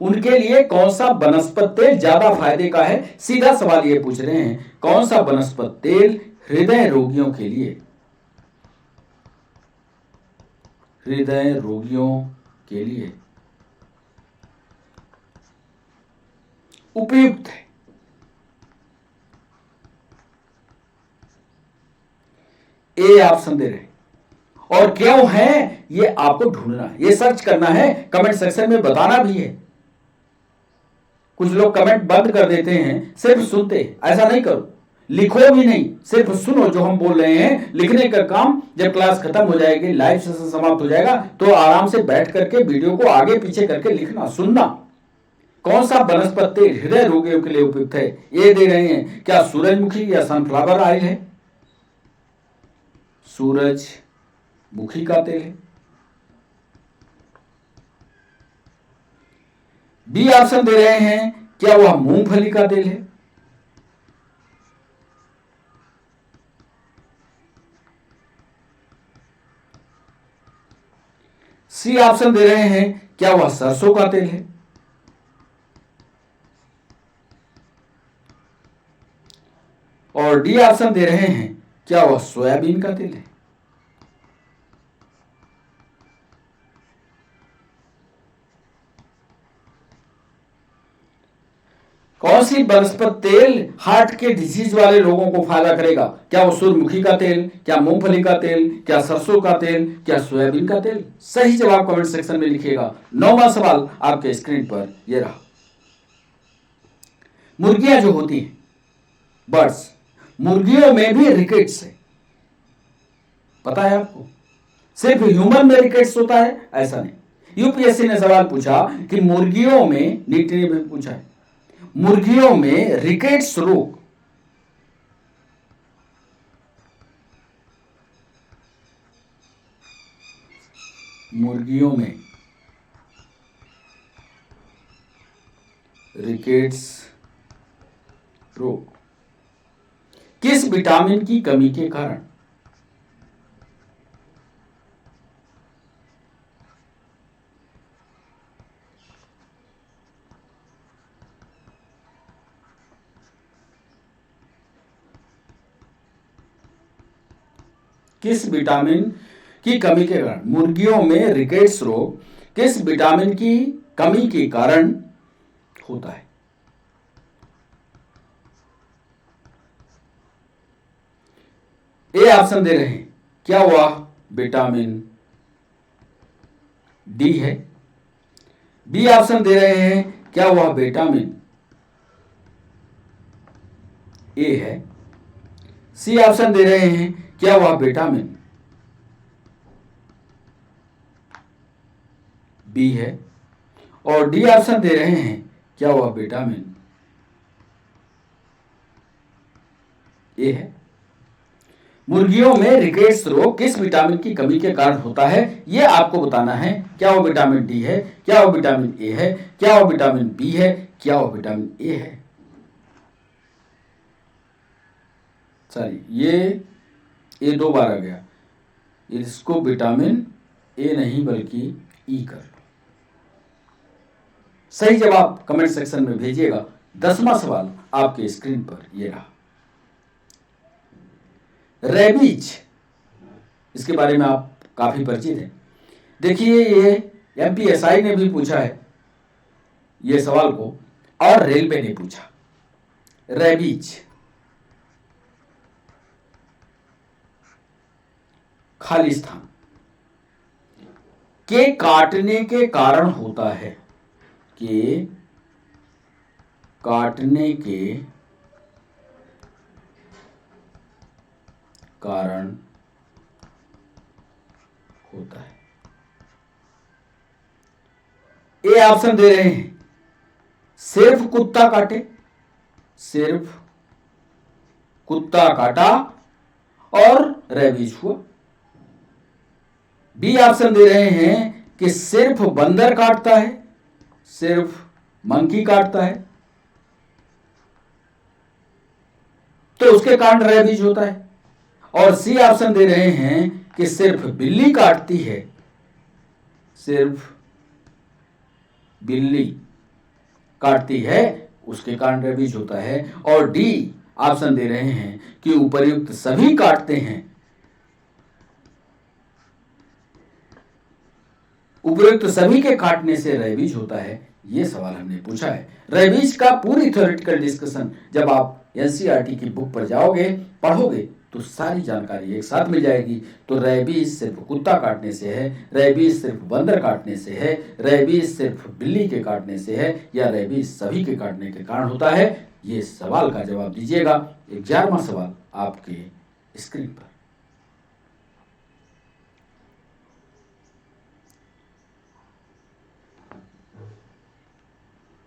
उनके लिए कौन सा वनस्पति तेल ज्यादा फायदे का है? सीधा सवाल ये पूछ रहे हैं, कौन सा वनस्पति तेल हृदय रोगियों के लिए, हृदय रोगियों के लिए उपयुक्त है। ए ऑप्शन दे रहे हैं। और क्यों है ये आपको ढूंढना है, ये सर्च करना है, कमेंट सेक्शन में बताना भी है। कुछ लोग कमेंट बंद कर देते हैं, सिर्फ सुनते, ऐसा नहीं करो, लिखो भी नहीं, सिर्फ सुनो जो हम बोल रहे हैं। लिखने का काम जब क्लास खत्म हो जाएगी, लाइव सेशन समाप्त हो जाएगा, तो आराम से बैठ करके वीडियो को आगे पीछे करके लिखना, सुनना। कौन सा वनस्पति तेल हृदय रोगियों के लिए उपयुक्त है? ये दे रहे हैं, क्या सूरजमुखी या सनफ्लावर ऑयल है? सूरजमुखी का तेल है। बी ऑप्शन दे रहे हैं, क्या वह मूंगफली का तेल है? सी ऑप्शन दे रहे हैं, क्या वह सरसों का तेल है? और डी ऑप्शन दे रहे हैं, क्या वह सोयाबीन का तेल है? कौन सी वनस्पति तेल हार्ट के डिजीज वाले लोगों को फायदा करेगा? क्या वो सूरजमुखी का तेल, क्या मूंगफली का तेल, क्या सरसों का तेल, क्या सोयाबीन का तेल? सही जवाब कमेंट सेक्शन में लिखिएगा। 9वां सवाल आपके स्क्रीन पर ये रहा। मुर्गियां जो होती हैं, बर्ड्स, मुर्गियों में भी रिकेट्स है, पता है आपको? सिर्फ ह्यूमन में रिकेट्स होता है ऐसा नहीं। यूपीएससी ने सवाल पूछा कि मुर्गियों में, नीट ने भी पूछा है, मुर्गियों में रिकेट्स रोग, मुर्गियों में रिकेट्स रोग किस विटामिन की कमी के कारण? किस विटामिन की कमी के कारण मुर्गियों में रिकेट्स रोग किस विटामिन की कमी के कारण होता है? ए ऑप्शन दे रहे हैं, क्या वह विटामिन डी है? बी ऑप्शन दे रहे हैं, क्या वह विटामिन ए है? सी ऑप्शन दे रहे हैं, क्या वह विटामिन बी है? और डी ऑप्शन दे रहे हैं, क्या वह विटामिन ए है? मुर्गियों में रिकेट्स रोग किस विटामिन की कमी के कारण होता है, यह आपको बताना है। क्या वो विटामिन डी है, क्या वो विटामिन ए है, क्या वो विटामिन बी है, क्या वो विटामिन ए है? सॉरी, ये 2 बार आ गया, इसको विटामिन ए नहीं बल्कि ई कर लो। सही जवाब कमेंट सेक्शन में भेजिएगा। 10वां सवाल आपके स्क्रीन पर ये रहा। रेबीज, इसके बारे में आप काफी परिचित हैं। देखिए, ये एमपीएसआई ने भी पूछा है ये सवाल को, और रेलवे ने पूछा। रेबीज खाली स्थान के काटने के कारण होता है, के काटने के कारण होता है। ए ऑप्शन दे रहे हैं, सिर्फ कुत्ता काटे, सिर्फ कुत्ता काटा और रेबीज हुआ। बी ऑप्शन दे रहे हैं कि सिर्फ बंदर काटता है, सिर्फ मंकी काटता है तो उसके कारण रेबीज होता है। और सी ऑप्शन दे रहे हैं कि सिर्फ बिल्ली काटती है, सिर्फ बिल्ली काटती है उसके कारण रेबीज होता है। और डी ऑप्शन दे रहे हैं कि उपर्युक्त सभी काटते हैं। उपर्युक्त सभी के काटने से रेबीज होता है, ये सवाल हमने पूछा है। रेबीज का पूरी थ्योरेटिकल डिस्कशन जब आप एनसीईआरटी की बुक पर जाओगे, पढ़ोगे, तो सारी जानकारी एक साथ मिल जाएगी। तो रेबीज सिर्फ कुत्ता काटने से है, रेबीज सिर्फ बंदर काटने से है, रेबीज सिर्फ बिल्ली के काटने से है, या रेबीज सभी के काटने के कारण होता है, ये सवाल का जवाब दीजिएगा। 11वां सवाल आपके स्क्रीन पर।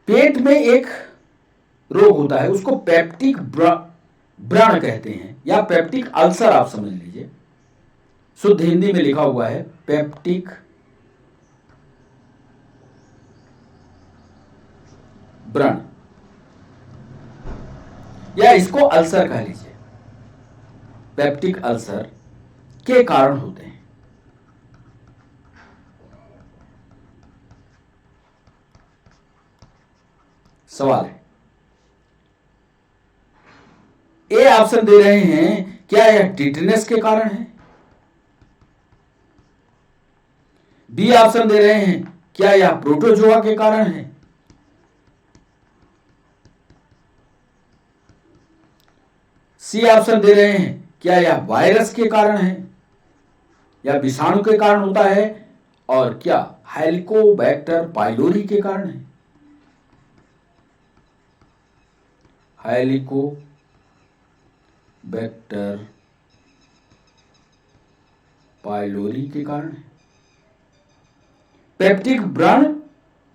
पेट में एक रोग होता है, उसको पेप्टिक व्रण कहते हैं, या पेप्टिक अल्सर आप समझ लीजिए। शुद्ध हिंदी में लिखा हुआ है पेप्टिक व्रण, या इसको अल्सर कह लीजिए। पेप्टिक अल्सर के कारण होते हैं। सवाल है, ए ऑप्शन दे रहे हैं, क्या यह टिटनेस के कारण है? बी ऑप्शन दे रहे हैं, क्या यह प्रोटोजोआ के कारण है? सी ऑप्शन दे रहे हैं, क्या यह वायरस के कारण है या विषाणु के कारण होता है, और क्या हेलिकोबैक्टर पाइलोरी के कारण है? हेलिकोबैक्टर पाइलोरी के कारण है। पेप्टिक व्रण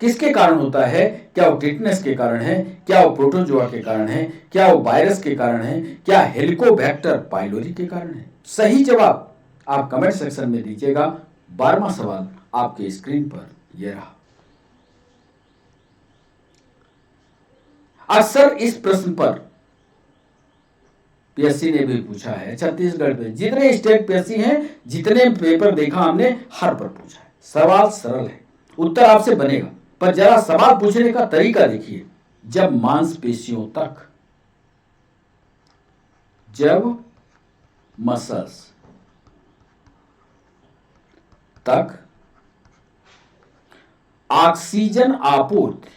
किसके कारण होता है? क्या वो टिटनेस के कारण है, क्या वो प्रोटोजोआ के कारण है, क्या वो वायरस के कारण है, क्या हेलिकोबैक्टर पाइलोरी के कारण है? सही जवाब आप कमेंट सेक्शन में दीजिएगा। 12वां सवाल आपके स्क्रीन पर यह रहा। अक्सर इस प्रश्न पर पीएससी ने भी पूछा है, छत्तीसगढ़ में जितने स्टेट पीएससी हैं, जितने पेपर देखा हमने, हर पर पूछा है। सवाल सरल है, उत्तर आपसे बनेगा, पर जरा सवाल पूछने का तरीका देखिए। जब मांसपेशियों तक, जब मसल्स तक ऑक्सीजन आपूर्ति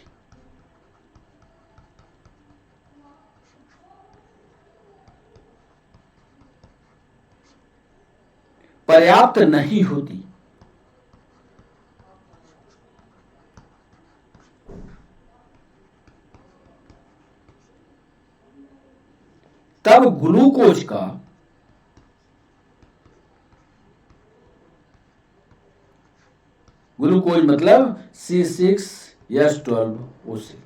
पर्याप्त नहीं होती, तब ग्लूकोज का ग्लूकोज मतलब C6H12O6,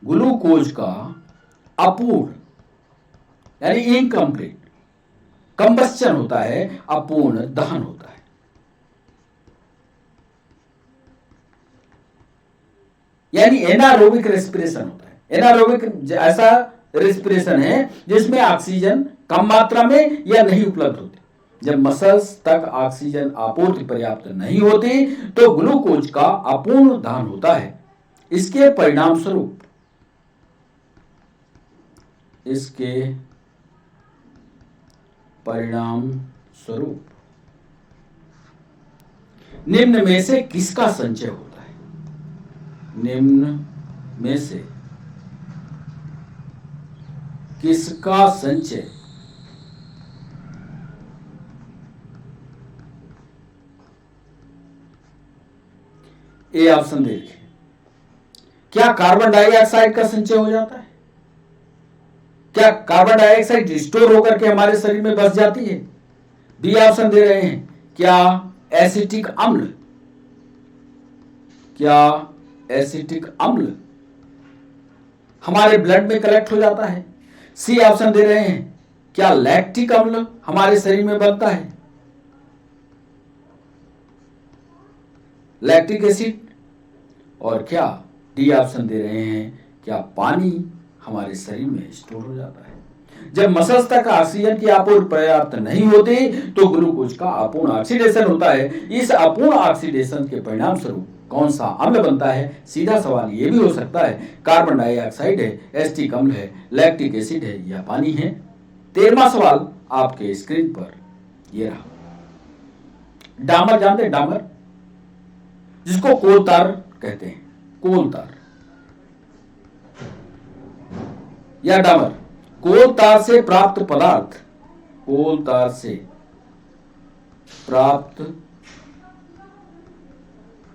ग्लूकोज का अपूर्ण यानी इनकम्प्लीट कंबस्चन होता है, अपूर्ण दहन होता है। यानी एनारोबिक रेस्पिरेशन होता है। एनारोबिक ऐसा रेस्पिरेशन है जिसमें ऑक्सीजन कम मात्रा में या नहीं उपलब्ध होती। जब मसल्स तक ऑक्सीजन आपूर्ति पर्याप्त नहीं होती तो ग्लूकोज का अपूर्ण दहन होता है। इसके परिणाम स्वरूप निम्न में से किसका संचय होता है? निम्न में से किसका संचय ए ऑप्शन देखिए। क्या कार्बन डाइऑक्साइड का संचय हो जाता है? क्या कार्बन डाइऑक्साइड स्टोर होकर के हमारे शरीर में बस जाती है? बी ऑप्शन दे रहे हैं, क्या एसिटिक अम्ल, क्या एसिटिक अम्ल हमारे ब्लड में कलेक्ट हो जाता है? सी ऑप्शन दे रहे हैं, क्या लैक्टिक अम्ल हमारे शरीर में बनता है, लैक्टिक एसिड? और क्या डी ऑप्शन दे रहे हैं, क्या पानी हमारे शरीर में स्टोर हो जाता है? जब मसल्स तक ऑक्सीजन की आपूर्ति पर्याप्त नहीं होती तो ग्लूकोज का अपूर्ण ऑक्सीडेशन होता है। इस अपूर्ण ऑक्सीडेशन के परिणाम स्वरूप कौन सा अम्ल बनता है? सीधा सवाल ये भी हो सकता है, कार्बन डाइऑक्साइड है, एसिटिक अम्ल है, लैक्टिक एसिड है या पानी है। 13वां सवाल आपके स्क्रीन पर ये रहा। डामर जानते हैं? डामर जिसको कोल तार कहते हैं, कोल तार या डामर। कोल तार से प्राप्त पदार्थ, कोल तार से प्राप्त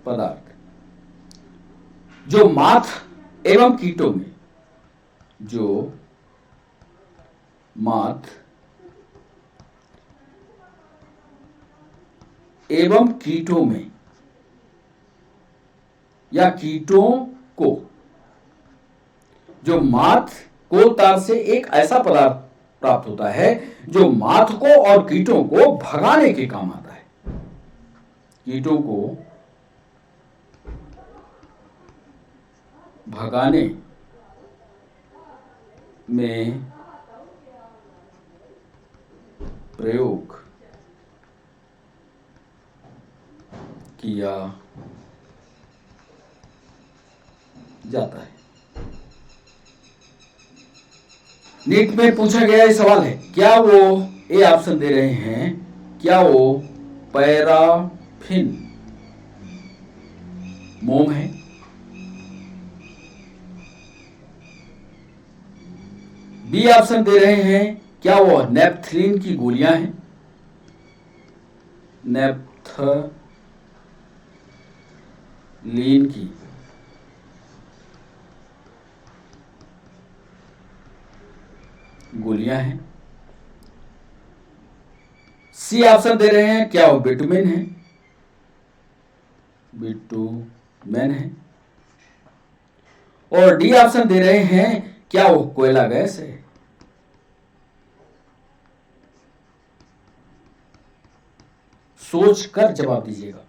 पदार्थ जो माथ एवं कीटों में, जो माथ एवं कीटों में या कीटों को, जो माथ कोल तार से एक ऐसा पदार्थ प्राप्त होता है जो माथ को और कीटों को भगाने के काम आता है। कीटों को भगाने में प्रयोग किया जाता है। नीट में पूछा गया ये सवाल है, क्या वो, ए ऑप्शन दे रहे हैं, क्या वो पैराफिन मोम है? बी ऑप्शन दे रहे हैं, क्या वो नेपथलीन की गोलियां हैं? नेपथलीन की गोलियां हैं। सी ऑप्शन दे रहे हैं, क्या वो बिटुमेन है? बिटुमेन है। और डी ऑप्शन दे रहे हैं, क्या वो कोयला गैस है? सोच कर जवाब दीजिएगा।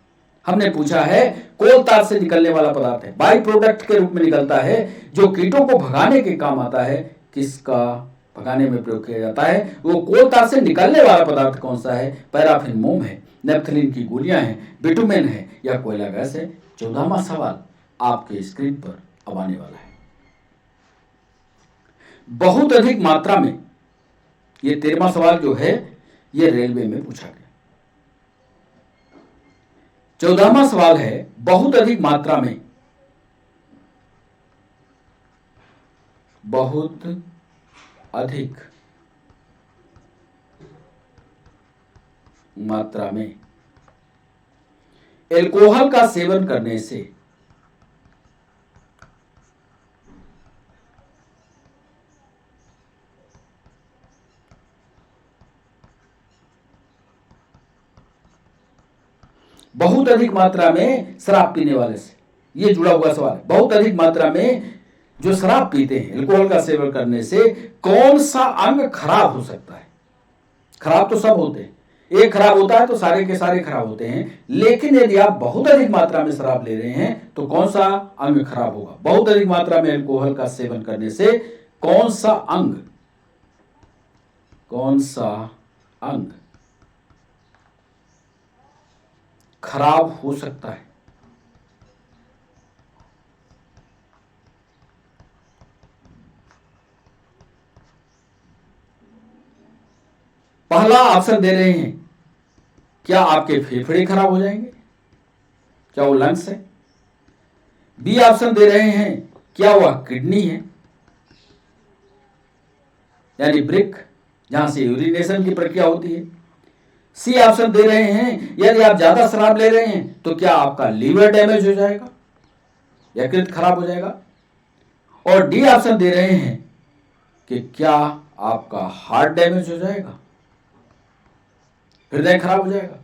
हमने पूछा है कोल तार से निकलने वाला पदार्थ है, बाई प्रोडक्ट के रूप में निकलता है, जो कीटों को भगाने के काम आता है। किसका भगाने में प्रयोग किया जाता है? वो कोल तार से निकलने वाला पदार्थ कौन सा है? पैराफिन मोम है, नेपथलीन की गोलियां हैं, बिटुमेन है या कोयला गैस है? 14वां सवाल आपके स्क्रीन पर अब आने वाला है। बहुत अधिक मात्रा में, ये 13वां सवाल जो है ये रेलवे में पूछा गया। 14वां सवाल है, बहुत अधिक मात्रा में, बहुत अधिक मात्रा में अल्कोहल का सेवन करने से बहुत अधिक मात्रा में शराब पीने वाले से, ये जुड़ा हुआ सवाल है। बहुत अधिक मात्रा में जो शराब पीते हैं, अल्कोहल का सेवन करने से कौन सा अंग खराब हो सकता है? खराब तो सब होते हैं, एक खराब होता है तो सारे के सारे खराब होते हैं, लेकिन यदि आप बहुत अधिक मात्रा में शराब ले रहे हैं तो कौन सा अंग खराब होगा? बहुत अधिक मात्रा में अल्कोहल का सेवन करने से कौन सा अंग, कौन सा अंग खराब हो सकता है? पहला ऑप्शन दे रहे हैं, क्या आपके फेफड़े खराब हो जाएंगे? क्या वो लंग्स है? बी ऑप्शन दे रहे हैं, क्या वह किडनी है, यानी ब्रिक, जहां से यूरिनेशन की प्रक्रिया होती है। सी ऑप्शन दे रहे हैं, यदि आप ज्यादा शराब ले रहे हैं तो क्या आपका लीवर डैमेज हो जाएगा, यकृत खराब हो जाएगा। और डी ऑप्शन दे रहे हैं कि क्या आपका हार्ट डैमेज हो जाएगा, हृदय खराब हो जाएगा।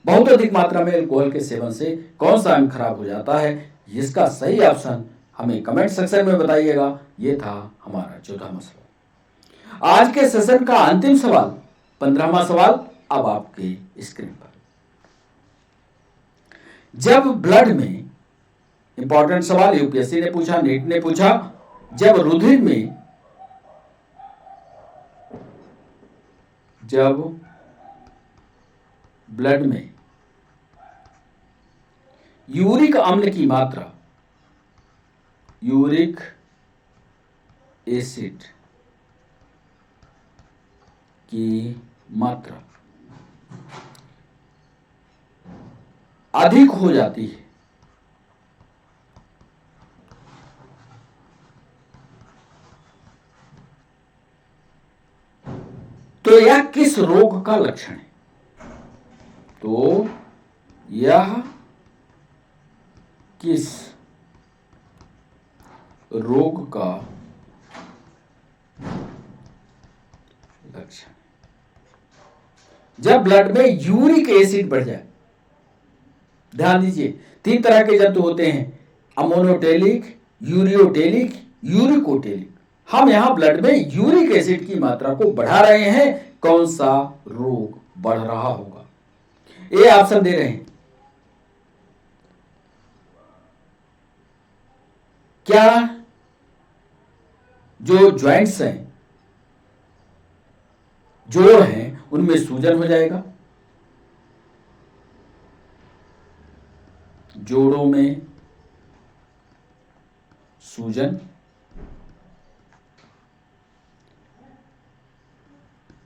बहुत अधिक मात्रा में अल्कोहल के सेवन से कौन सा अंग खराब हो जाता है? इसका सही ऑप्शन हमें कमेंट सेक्शन में बताइएगा। ये था हमारा 14वां सवाल। आज के सेशन का अंतिम सवाल, 15वां सवाल अब आपके स्क्रीन पर। जब ब्लड में, इंपॉर्टेंट सवाल, यूपीएससी ने पूछा, नीट ने पूछा, जब रुधिर में जब ब्लड में यूरिक अम्ल की मात्रा, यूरिक एसिड की मात्रा अधिक हो जाती है, तो यह किस रोग का लक्षण है? तो यह किस रोग का लक्षण? जब ब्लड में यूरिक एसिड बढ़ जाए। ध्यान दीजिए, 3 तरह के जंतु होते हैं, अमोनोटेलिक, यूरियोटेलिक, यूरिकोटेलिक। हम यहां ब्लड में यूरिक एसिड की मात्रा को बढ़ा रहे हैं। कौन सा रोग बढ़ रहा होगा? ये ऑप्शन दे रहे हैं। क्या जो ज्वाइंट्स हैं, जोड़ हैं, उनमें सूजन हो जाएगा? जोड़ों में सूजन।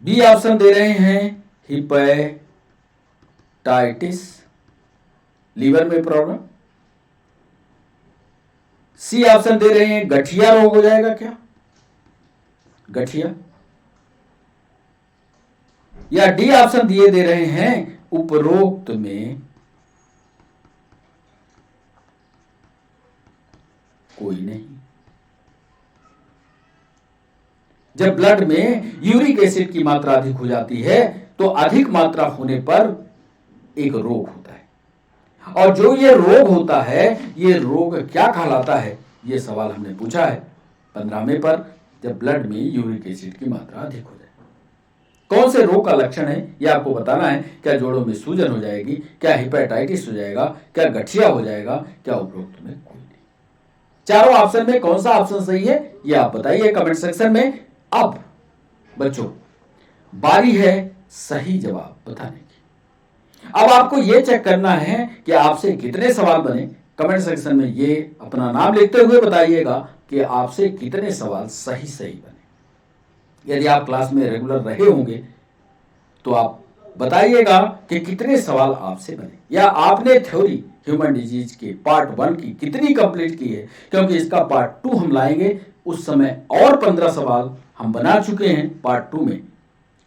बी ऑप्शन दे रहे हैं हिपेटाइटिस, लीवर में प्रॉब्लम। सी ऑप्शन दे रहे हैं गठिया रोग हो जाएगा। क्या गठिया? या डी ऑप्शन दिए दे रहे हैं उपरोक्त में कोई नहीं। जब ब्लड में यूरिक एसिड की मात्रा अधिक हो जाती है तो अधिक मात्रा होने पर एक रोग होता है, और जो ये रोग होता है, ये रोग क्या कहलाता है? ये सवाल हमने पूछा है 15वें पर, जब ब्लड में यूरिक एसिड की मात्रा अधिक हो जाए। कौन से रोग का लक्षण है ये आपको बताना है। क्या जोड़ों में सूजन हो जाएगी? क्या हिपेटाइटिस हो जाएगा? क्या गठिया हो जाएगा? क्या उपरोक्त में कोई नहीं? चारों ऑप्शन में कौन सा ऑप्शन सही है ये आप बताइए कमेंट सेक्शन में। अब बच्चों, बारी है सही जवाब बताने की। अब आपको यह चेक करना है कि आपसे कितने सवाल बने। कमेंट सेक्शन में ये अपना नाम लिखते हुए बताइएगा कि आपसे कितने सवाल सही सही बने। यदि आप क्लास में रेगुलर रहे होंगे तो आप बताइएगा कि कितने सवाल आपसे बने, या आपने थ्योरी ह्यूमन डिजीज के पार्ट 1 की कितनी कंप्लीट की है, क्योंकि इसका पार्ट 2 हम लाएंगे। उस समय और 15 सवाल हम बना चुके हैं पार्ट 2 में,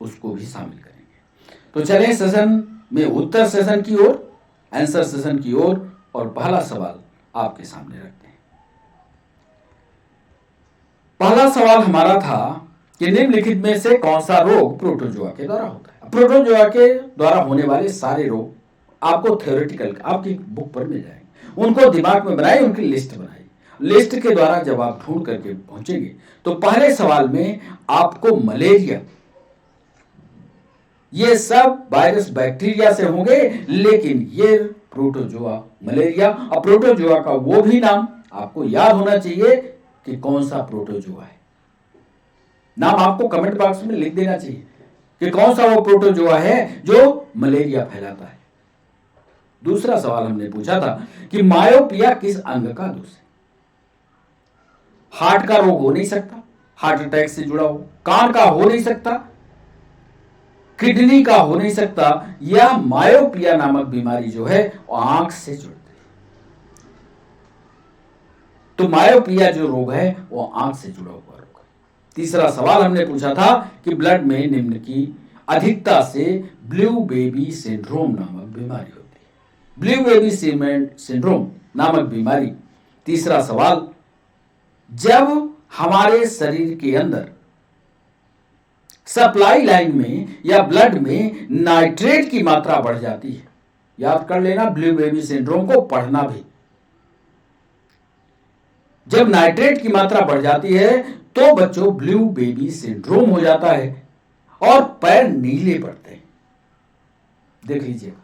उसको भी शामिल करेंगे। तो चलें सेशन में उत्तर सेशन की ओर, आंसर सेशन की ओर, और पहला सवाल आपके सामने रखते हैं। पहला सवाल हमारा था कि निम्नलिखित में से कौन सा रोग प्रोटोजोआ के द्वारा होता है। प्रोटोजोआ के द्वारा होने वाले सारे रोग आपको थ्योरेटिकल आपकी बुक पर मिल जाएंगे। उनको दिमाग में बनाइए, उनकी लिस्ट बनाइए। लिस्ट के द्वारा जब आप ढूंढ करके पहुंचेंगे तो पहले सवाल में आपको मलेरिया, ये सब वायरस बैक्टीरिया से होंगे, लेकिन ये प्रोटोजोआ मलेरिया, और प्रोटोजोआ का वो भी नाम आपको याद होना चाहिए कि कौन सा प्रोटोजोआ है। नाम आपको कमेंट बॉक्स में लिख देना चाहिए कि कौन सा वो प्रोटोजोआ है जो मलेरिया फैलाता है। दूसरा सवाल हमने पूछा था कि मायोपिया किस अंग का दोष है। हार्ट का रोग हो नहीं सकता, हार्ट अटैक से जुड़ा हो। कान का हो नहीं सकता, किडनी का हो नहीं सकता, या मायोपिया नामक बीमारी जो है वो आंख से जुड़ती है। तो मायोपिया जो रोग है वो आंख से जुड़ा हुआ रोग है। तीसरा सवाल हमने पूछा था कि ब्लड में निम्न की अधिकता से ब्लू बेबी सिंड्रोम नामक बीमारी होती है। ब्लू बेबी सिंड्रोम नामक बीमारी। तीसरा सवाल, जब हमारे शरीर के अंदर सप्लाई लाइन में या ब्लड में नाइट्रेट की मात्रा बढ़ जाती है, याद कर लेना ब्लू बेबी सिंड्रोम को पढ़ना भी। जब नाइट्रेट की मात्रा बढ़ जाती है तो बच्चों ब्लू बेबी सिंड्रोम हो जाता है और पैर नीले पड़ते हैं। देख लीजिएगा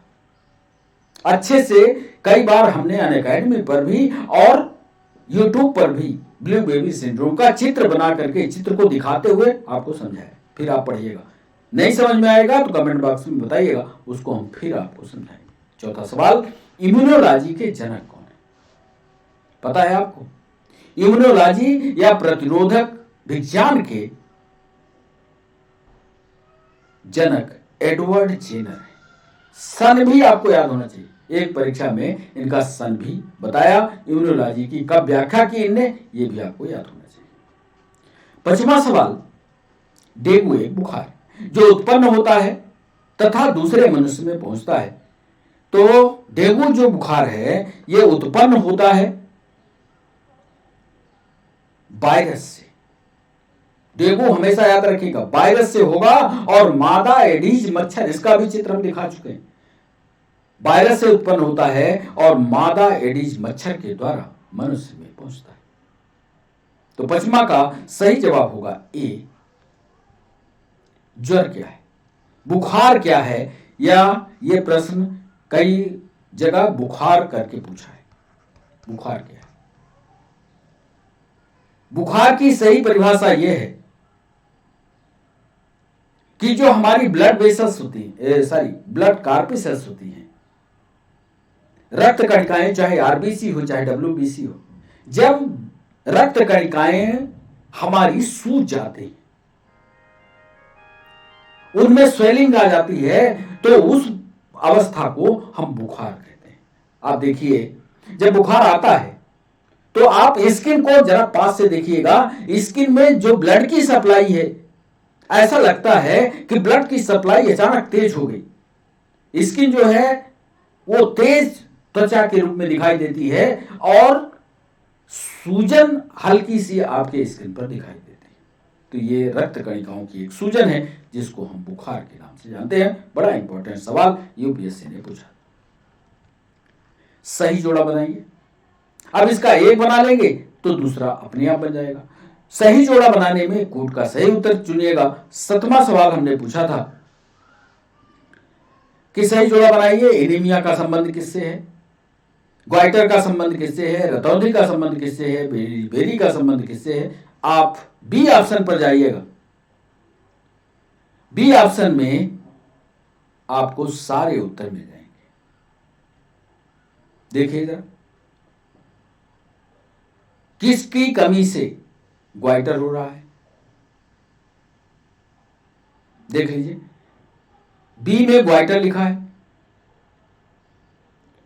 अच्छे से, कई बार हमने अनअकैडमी पर भी और यूट्यूब पर भी ब्लू बेबी सिंड्रोम का चित्र बना करके चित्र को दिखाते हुए आपको समझाया, फिर आप पढ़िएगा। नहीं समझ में आएगा तो कमेंट बॉक्स में बताइएगा, उसको हम फिर आपको समझाएंगे। चौथा सवाल, इम्यूनोलॉजी के जनक कौन है? पता है आपको? इम्यूनोलॉजी या प्रतिरोधक विज्ञान के जनक एडवर्ड जेनर है। सन भी आपको याद होना चाहिए, एक परीक्षा में इनका सन भी बताया। इम्यूनोलॉजी की कब व्याख्या की इनने, ये भी आपको याद होना चाहिए। पांचवा सवाल, डेंगू एक बुखार जो उत्पन्न होता है तथा दूसरे मनुष्य में पहुंचता है। तो डेंगू जो बुखार है यह उत्पन्न होता है वायरस से। डेंगू हमेशा याद रखिएगा वायरस से होगा, और मादा एडीज मच्छर, इसका भी चित्र हम दिखा चुके हैं, वायरस से उत्पन्न होता है और मादा एडीज मच्छर के द्वारा मनुष्य में पहुंचता है। तो पांचवा का सही जवाब होगा ए। ज्वर क्या है, बुखार क्या है, या यह प्रश्न कई जगह बुखार करके पूछा है। बुखार क्या है? बुखार की सही परिभाषा यह है कि जो हमारी ब्लड वेसल्स होती है, ब्लड कार्पेसल्स होती हैं, रक्त कणिकाएं, चाहे आरबीसी हो चाहे डब्ल्यूबीसी हो, जब रक्त कणिकाएं हमारी सूज जाती हैं, उनमें स्वेलिंग आ जाती है, तो उस अवस्था को हम बुखार कहते हैं। आप देखिए जब बुखार आता है तो आप स्किन को जरा पास से देखिएगा, स्किन में जो ब्लड की सप्लाई है, ऐसा लगता है कि ब्लड की सप्लाई अचानक तेज हो गई। स्किन जो है वो तेज त्वचा के रूप में दिखाई देती है और सूजन हल्की सी आपके स्किन पर दिखाई देती है। तो ये रक्त कणिकाओं की एक सूजन है जिसको हम बुखार के नाम से जानते हैं। बड़ा इंपॉर्टेंट सवाल यूपीएससी ने पूछा। सही जोड़ा बनाइए। अब इसका एक बना लेंगे तो दूसरा अपने आप बन जाएगा। सही जोड़ा बनाने में कोड का सही उत्तर चुनिएगा। 7वां सवाल हमने पूछा था कि सही जोड़ा बनाइए। एनीमिया का संबंध किससे है, ग्वाइटर का संबंध किससे है, रतौंधी का संबंध किससे है, बेरी का संबंध किससे है। आप बी ऑप्शन पर जाइएगा। बी ऑप्शन में आपको सारे उत्तर मिल जाएंगे। देखिएगा किसकी कमी से ग्वाइटर हो रहा है, देख लीजिए। बी में ग्वाइटर लिखा है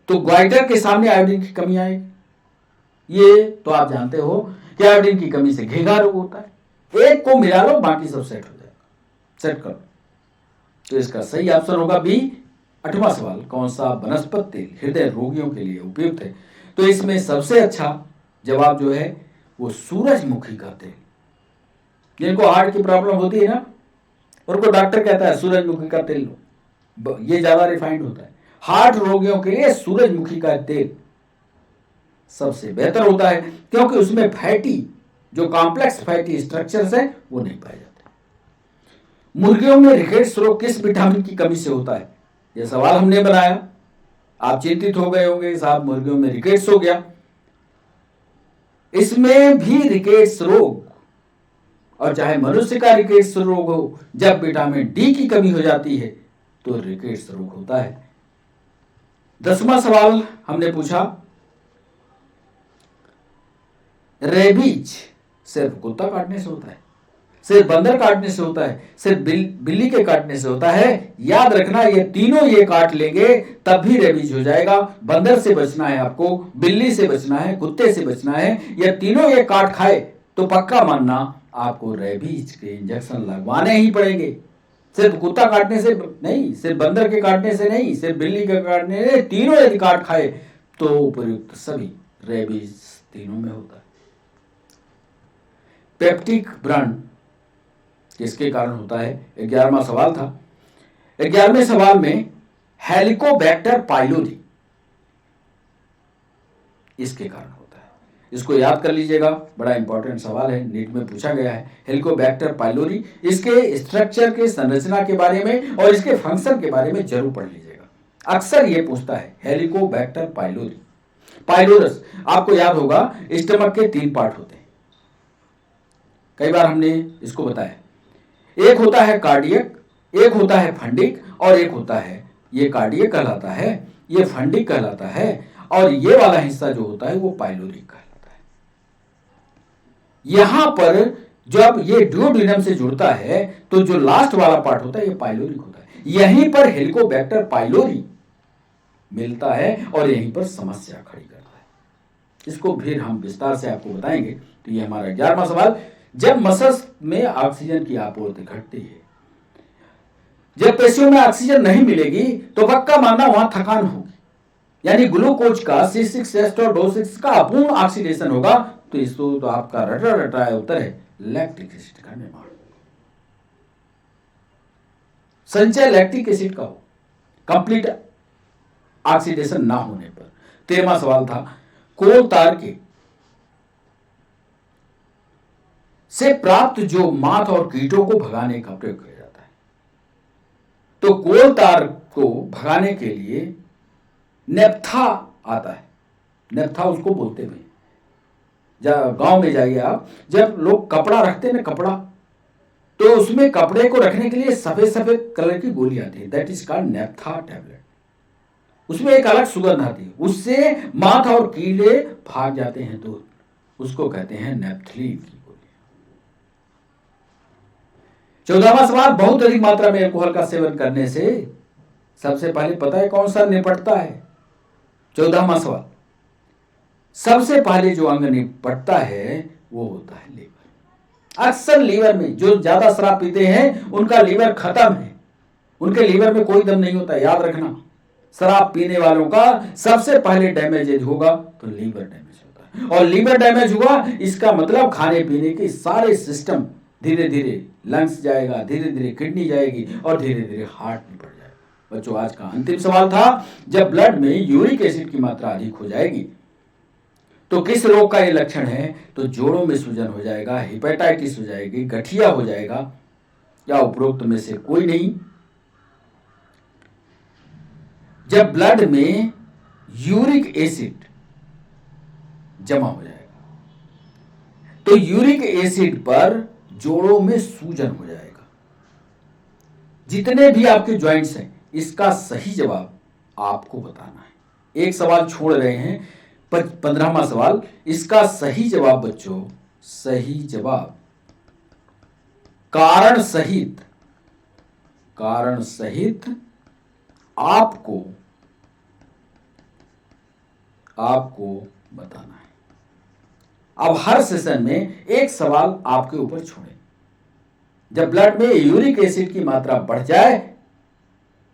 तो ग्वाइटर के सामने आयोडीन की कमी आएगी। ये तो आप जानते हो कि आयोडीन की कमी से घेंघा रोग होता है। एक को मिला लो, बाकी सब सेट हो जाएगा। सेट करो। तो इसका सही ऑप्शन होगा बी। 8वां सवाल, कौन सा वनस्पति तेल हृदय रोगियों के लिए उपयुक्त है? तो इसमें सबसे अच्छा जवाब जो है वो सूरजमुखी का तेल। जिनको हार्ट की प्रॉब्लम होती है ना, उनको डॉक्टर कहता है सूरजमुखी का तेल लो, ये ज्यादा रिफाइंड होता है। हार्ट रोगियों के लिए सूरजमुखी का तेल सबसे बेहतर होता है, क्योंकि उसमें फैटी, जो कॉम्प्लेक्स फैटी स्ट्रक्चर्स है वो नहीं पाए जाते। मुर्गियों में रिकेट्स रोग किस विटामिन की कमी से होता है? यह सवाल हमने बनाया। आप चिंतित हो गए होंगे, साहब मुर्गियों में रिकेट्स हो गया। इसमें भी रिकेट्स रोग, और चाहे मनुष्य का रिकेट्स रोग हो, जब विटामिन डी की कमी हो जाती है तो रिकेट्स रोग होता है। 10वां सवाल हमने पूछा, रेबीज सिर्फ कुत्ता काटने से होता है, सिर्फ बंदर काटने से होता है, सिर्फ बिल्ली के काटने से होता है? याद रखना, ये तीनों ये काट लेंगे तब भी रेबीज हो जाएगा। बंदर से बचना है आपको, बिल्ली से बचना है, कुत्ते से बचना है। ये तीनों ये काट खाए तो पक्का मानना आपको रेबीज के इंजेक्शन लगवाने ही पड़ेंगे। सिर्फ कुत्ता काटने से नहीं, सिर्फ बंदर के काटने से नहीं, सिर्फ बिल्ली के काटने से, तीनों यदि काट खाए तो उपयुक्त सभी रेबीज तीनों में होता है। पेप्टिक व्रण किसके कारण होता है? 11वां सवाल था। 11वें सवाल में हेलिकोबैक्टर पाइलोरी इसके कारण होता है। इसको याद कर लीजिएगा, बड़ा इंपॉर्टेंट सवाल है, नीट में पूछा गया है। हेलिकोबैक्टर पाइलोरी, इसके स्ट्रक्चर के संरचना के बारे में और इसके फंक्शन के बारे में जरूर पढ़ लीजिएगा। अक्सर ये पूछता है हेलिकोबैक्टर पाइलोरी। पाइलोरस आपको याद होगा, स्टमक के 3 पार्ट होते हैं, कई बार हमने इसको बताया। एक होता है कार्डियक, एक होता है फंडिक और एक होता है, ये कार्डियक कहलाता है, ये फंडिक कहलाता है, और ये वाला हिस्सा जो होता है वो पाइलोरिक कहलाता है। यहां पर जब ये ड्यूओडेनम से जुड़ता है तो जो लास्ट वाला पार्ट होता है ये पाइलोरिक होता है। यहीं पर हेलिकोबैक्टर पाइलोरी मिलता है और यहीं पर समस्या खड़ी करता है। इसको फिर हम विस्तार से आपको बताएंगे। तो ये हमारा 11वां सवाल, जब मसल्स में ऑक्सीजन की आपूर्ति घटती है, जब पेशियों में ऑक्सीजन नहीं मिलेगी तो पक्का मानना वहां थकान होगी, यानी ग्लूकोज का C6H12O6 का अपूर्ण ऑक्सीडेशन होगा। तो इसको तो आपका रटा रटाया उत्तर है लैक्टिक एसिड का निर्माण। संचय लैक्टिक एसिड का हो कंप्लीट ऑक्सीडेशन ना होने पर। 13वां सवाल था, कोल तार के से प्राप्त जो मात और कीटों को भगाने का प्रयोग किया जाता है। तो कोल तार को भगाने के लिए नेप्था आता है, नेप्था उसको बोलते हैं। गांव में जाइए आप, जब लोग कपड़ा रखते हैं ना, कपड़ा, तो उसमें कपड़े को रखने के लिए सफेद सफेद कलर की गोली आती है, दैट इज कॉल्ड नेप्था टैबलेट। उसमें एक अलग सुगंध आती है, उससे माथ और कीड़े भाग जाते हैं, तो उसको कहते हैं नेप्थलीन की गोली। 14वां सवाल, बहुत अधिक मात्रा में अल्कोहल का सेवन करने से सबसे पहले पता है कौन सा निपटता है? 14वां सवाल, सबसे पहले जो अंग निपटता है वो होता है लीवर। अक्सर लीवर में जो ज्यादा शराब पीते हैं उनका लीवर खत्म है, उनके लीवर में कोई दम नहीं होता। याद रखना, शराब पीने वालों का सबसे पहले डैमेज होगा तो लीवर डैमेज होता है, और लीवर डैमेज हुआ इसका मतलब खाने पीने के सारे सिस्टम धीरे धीरे लंग्स जाएगा, धीरे धीरे किडनी जाएगी और धीरे धीरे हार्ट में पड़ जाएगा। बच्चों, आज का अंतिम सवाल था, जब ब्लड में यूरिक एसिड की मात्रा अधिक हो जाएगी तो किस रोग का ये लक्षण है? तो जोड़ों में सूजन हो जाएगा, हेपेटाइटिस हो जाएगी, गठिया हो जाएगा, या उपरोक्त में से कोई नहीं। जब ब्लड में यूरिक एसिड जमा हो जाएगा तो यूरिक एसिड पर जोड़ों में सूजन हो जाएगा। जितने भी आपके जॉइंट्स हैं, इसका सही जवाब आपको बताना है। एक सवाल छोड़ रहे हैं, 15वां सवाल, इसका सही जवाब बच्चों, सही जवाब कारण सहित आपको बताना है। अब हर सेशन में एक सवाल आपके ऊपर छोड़े। जब ब्लड में यूरिक एसिड की मात्रा बढ़ जाए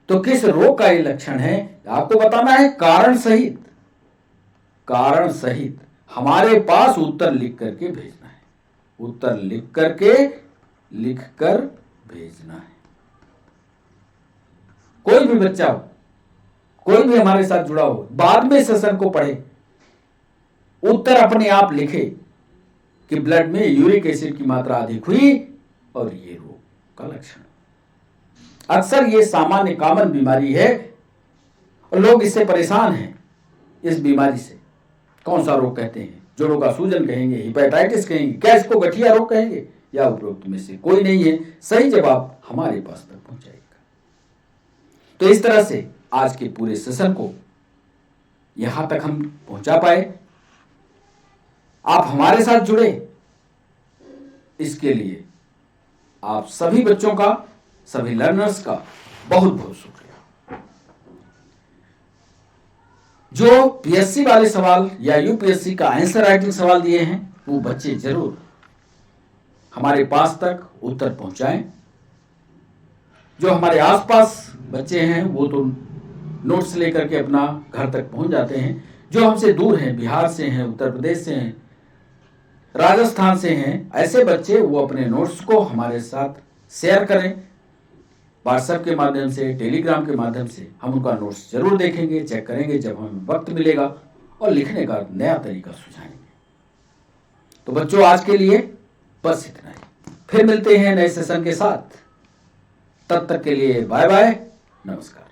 तो किस रोग का ये लक्षण है आपको बताना है, कारण सहित हमारे पास उत्तर लिख करके भेजना है, उत्तर लिख कर भेजना है। कोई भी बच्चा हो, कोई भी हमारे साथ जुड़ा हो, बाद में सेशन को पढ़े, उत्तर अपने आप लिखे कि ब्लड में यूरिक एसिड की मात्रा अधिक हुई और ये रोग का लक्षण। अक्सर ये सामान्य कॉमन बीमारी है और लोग इससे परेशान हैं। इस बीमारी से कौन सा रोग कहते हैं? जोड़ों का सूजन कहेंगे, हेपेटाइटिस कहेंगे, क्या इसको गठिया रोग कहेंगे, या उपरोक्त में से कोई नहीं है? सही जवाब हमारे पास तक पहुंचाएगा। तो इस तरह से आज के पूरे सेशन को यहां तक हम पहुंचा पाए। आप हमारे साथ जुड़े, इसके लिए आप सभी बच्चों का, सभी लर्नर्स का बहुत बहुत शुक्रिया। जो पीएससी वाले सवाल या यूपीएससी का आंसर राइटिंग सवाल दिए हैं वो बच्चे जरूर हमारे पास तक उत्तर पहुंचाएं। जो हमारे आसपास बच्चे हैं वो तो नोट्स लेकर के अपना घर तक पहुंच जाते हैं। जो हमसे दूर हैं, बिहार से हैं, उत्तर प्रदेश से हैं, राजस्थान से हैं, ऐसे बच्चे वो अपने नोट्स को हमारे साथ शेयर करें। व्हाट्सएप के माध्यम से, टेलीग्राम के माध्यम से हम उनका नोट्स जरूर देखेंगे, चेक करेंगे जब हमें वक्त मिलेगा, और लिखने का नया तरीका सुझाएंगे। तो बच्चों, आज के लिए बस इतना ही। फिर मिलते हैं नए सेशन के साथ। तब तक के लिए बाय बाय, नमस्कार।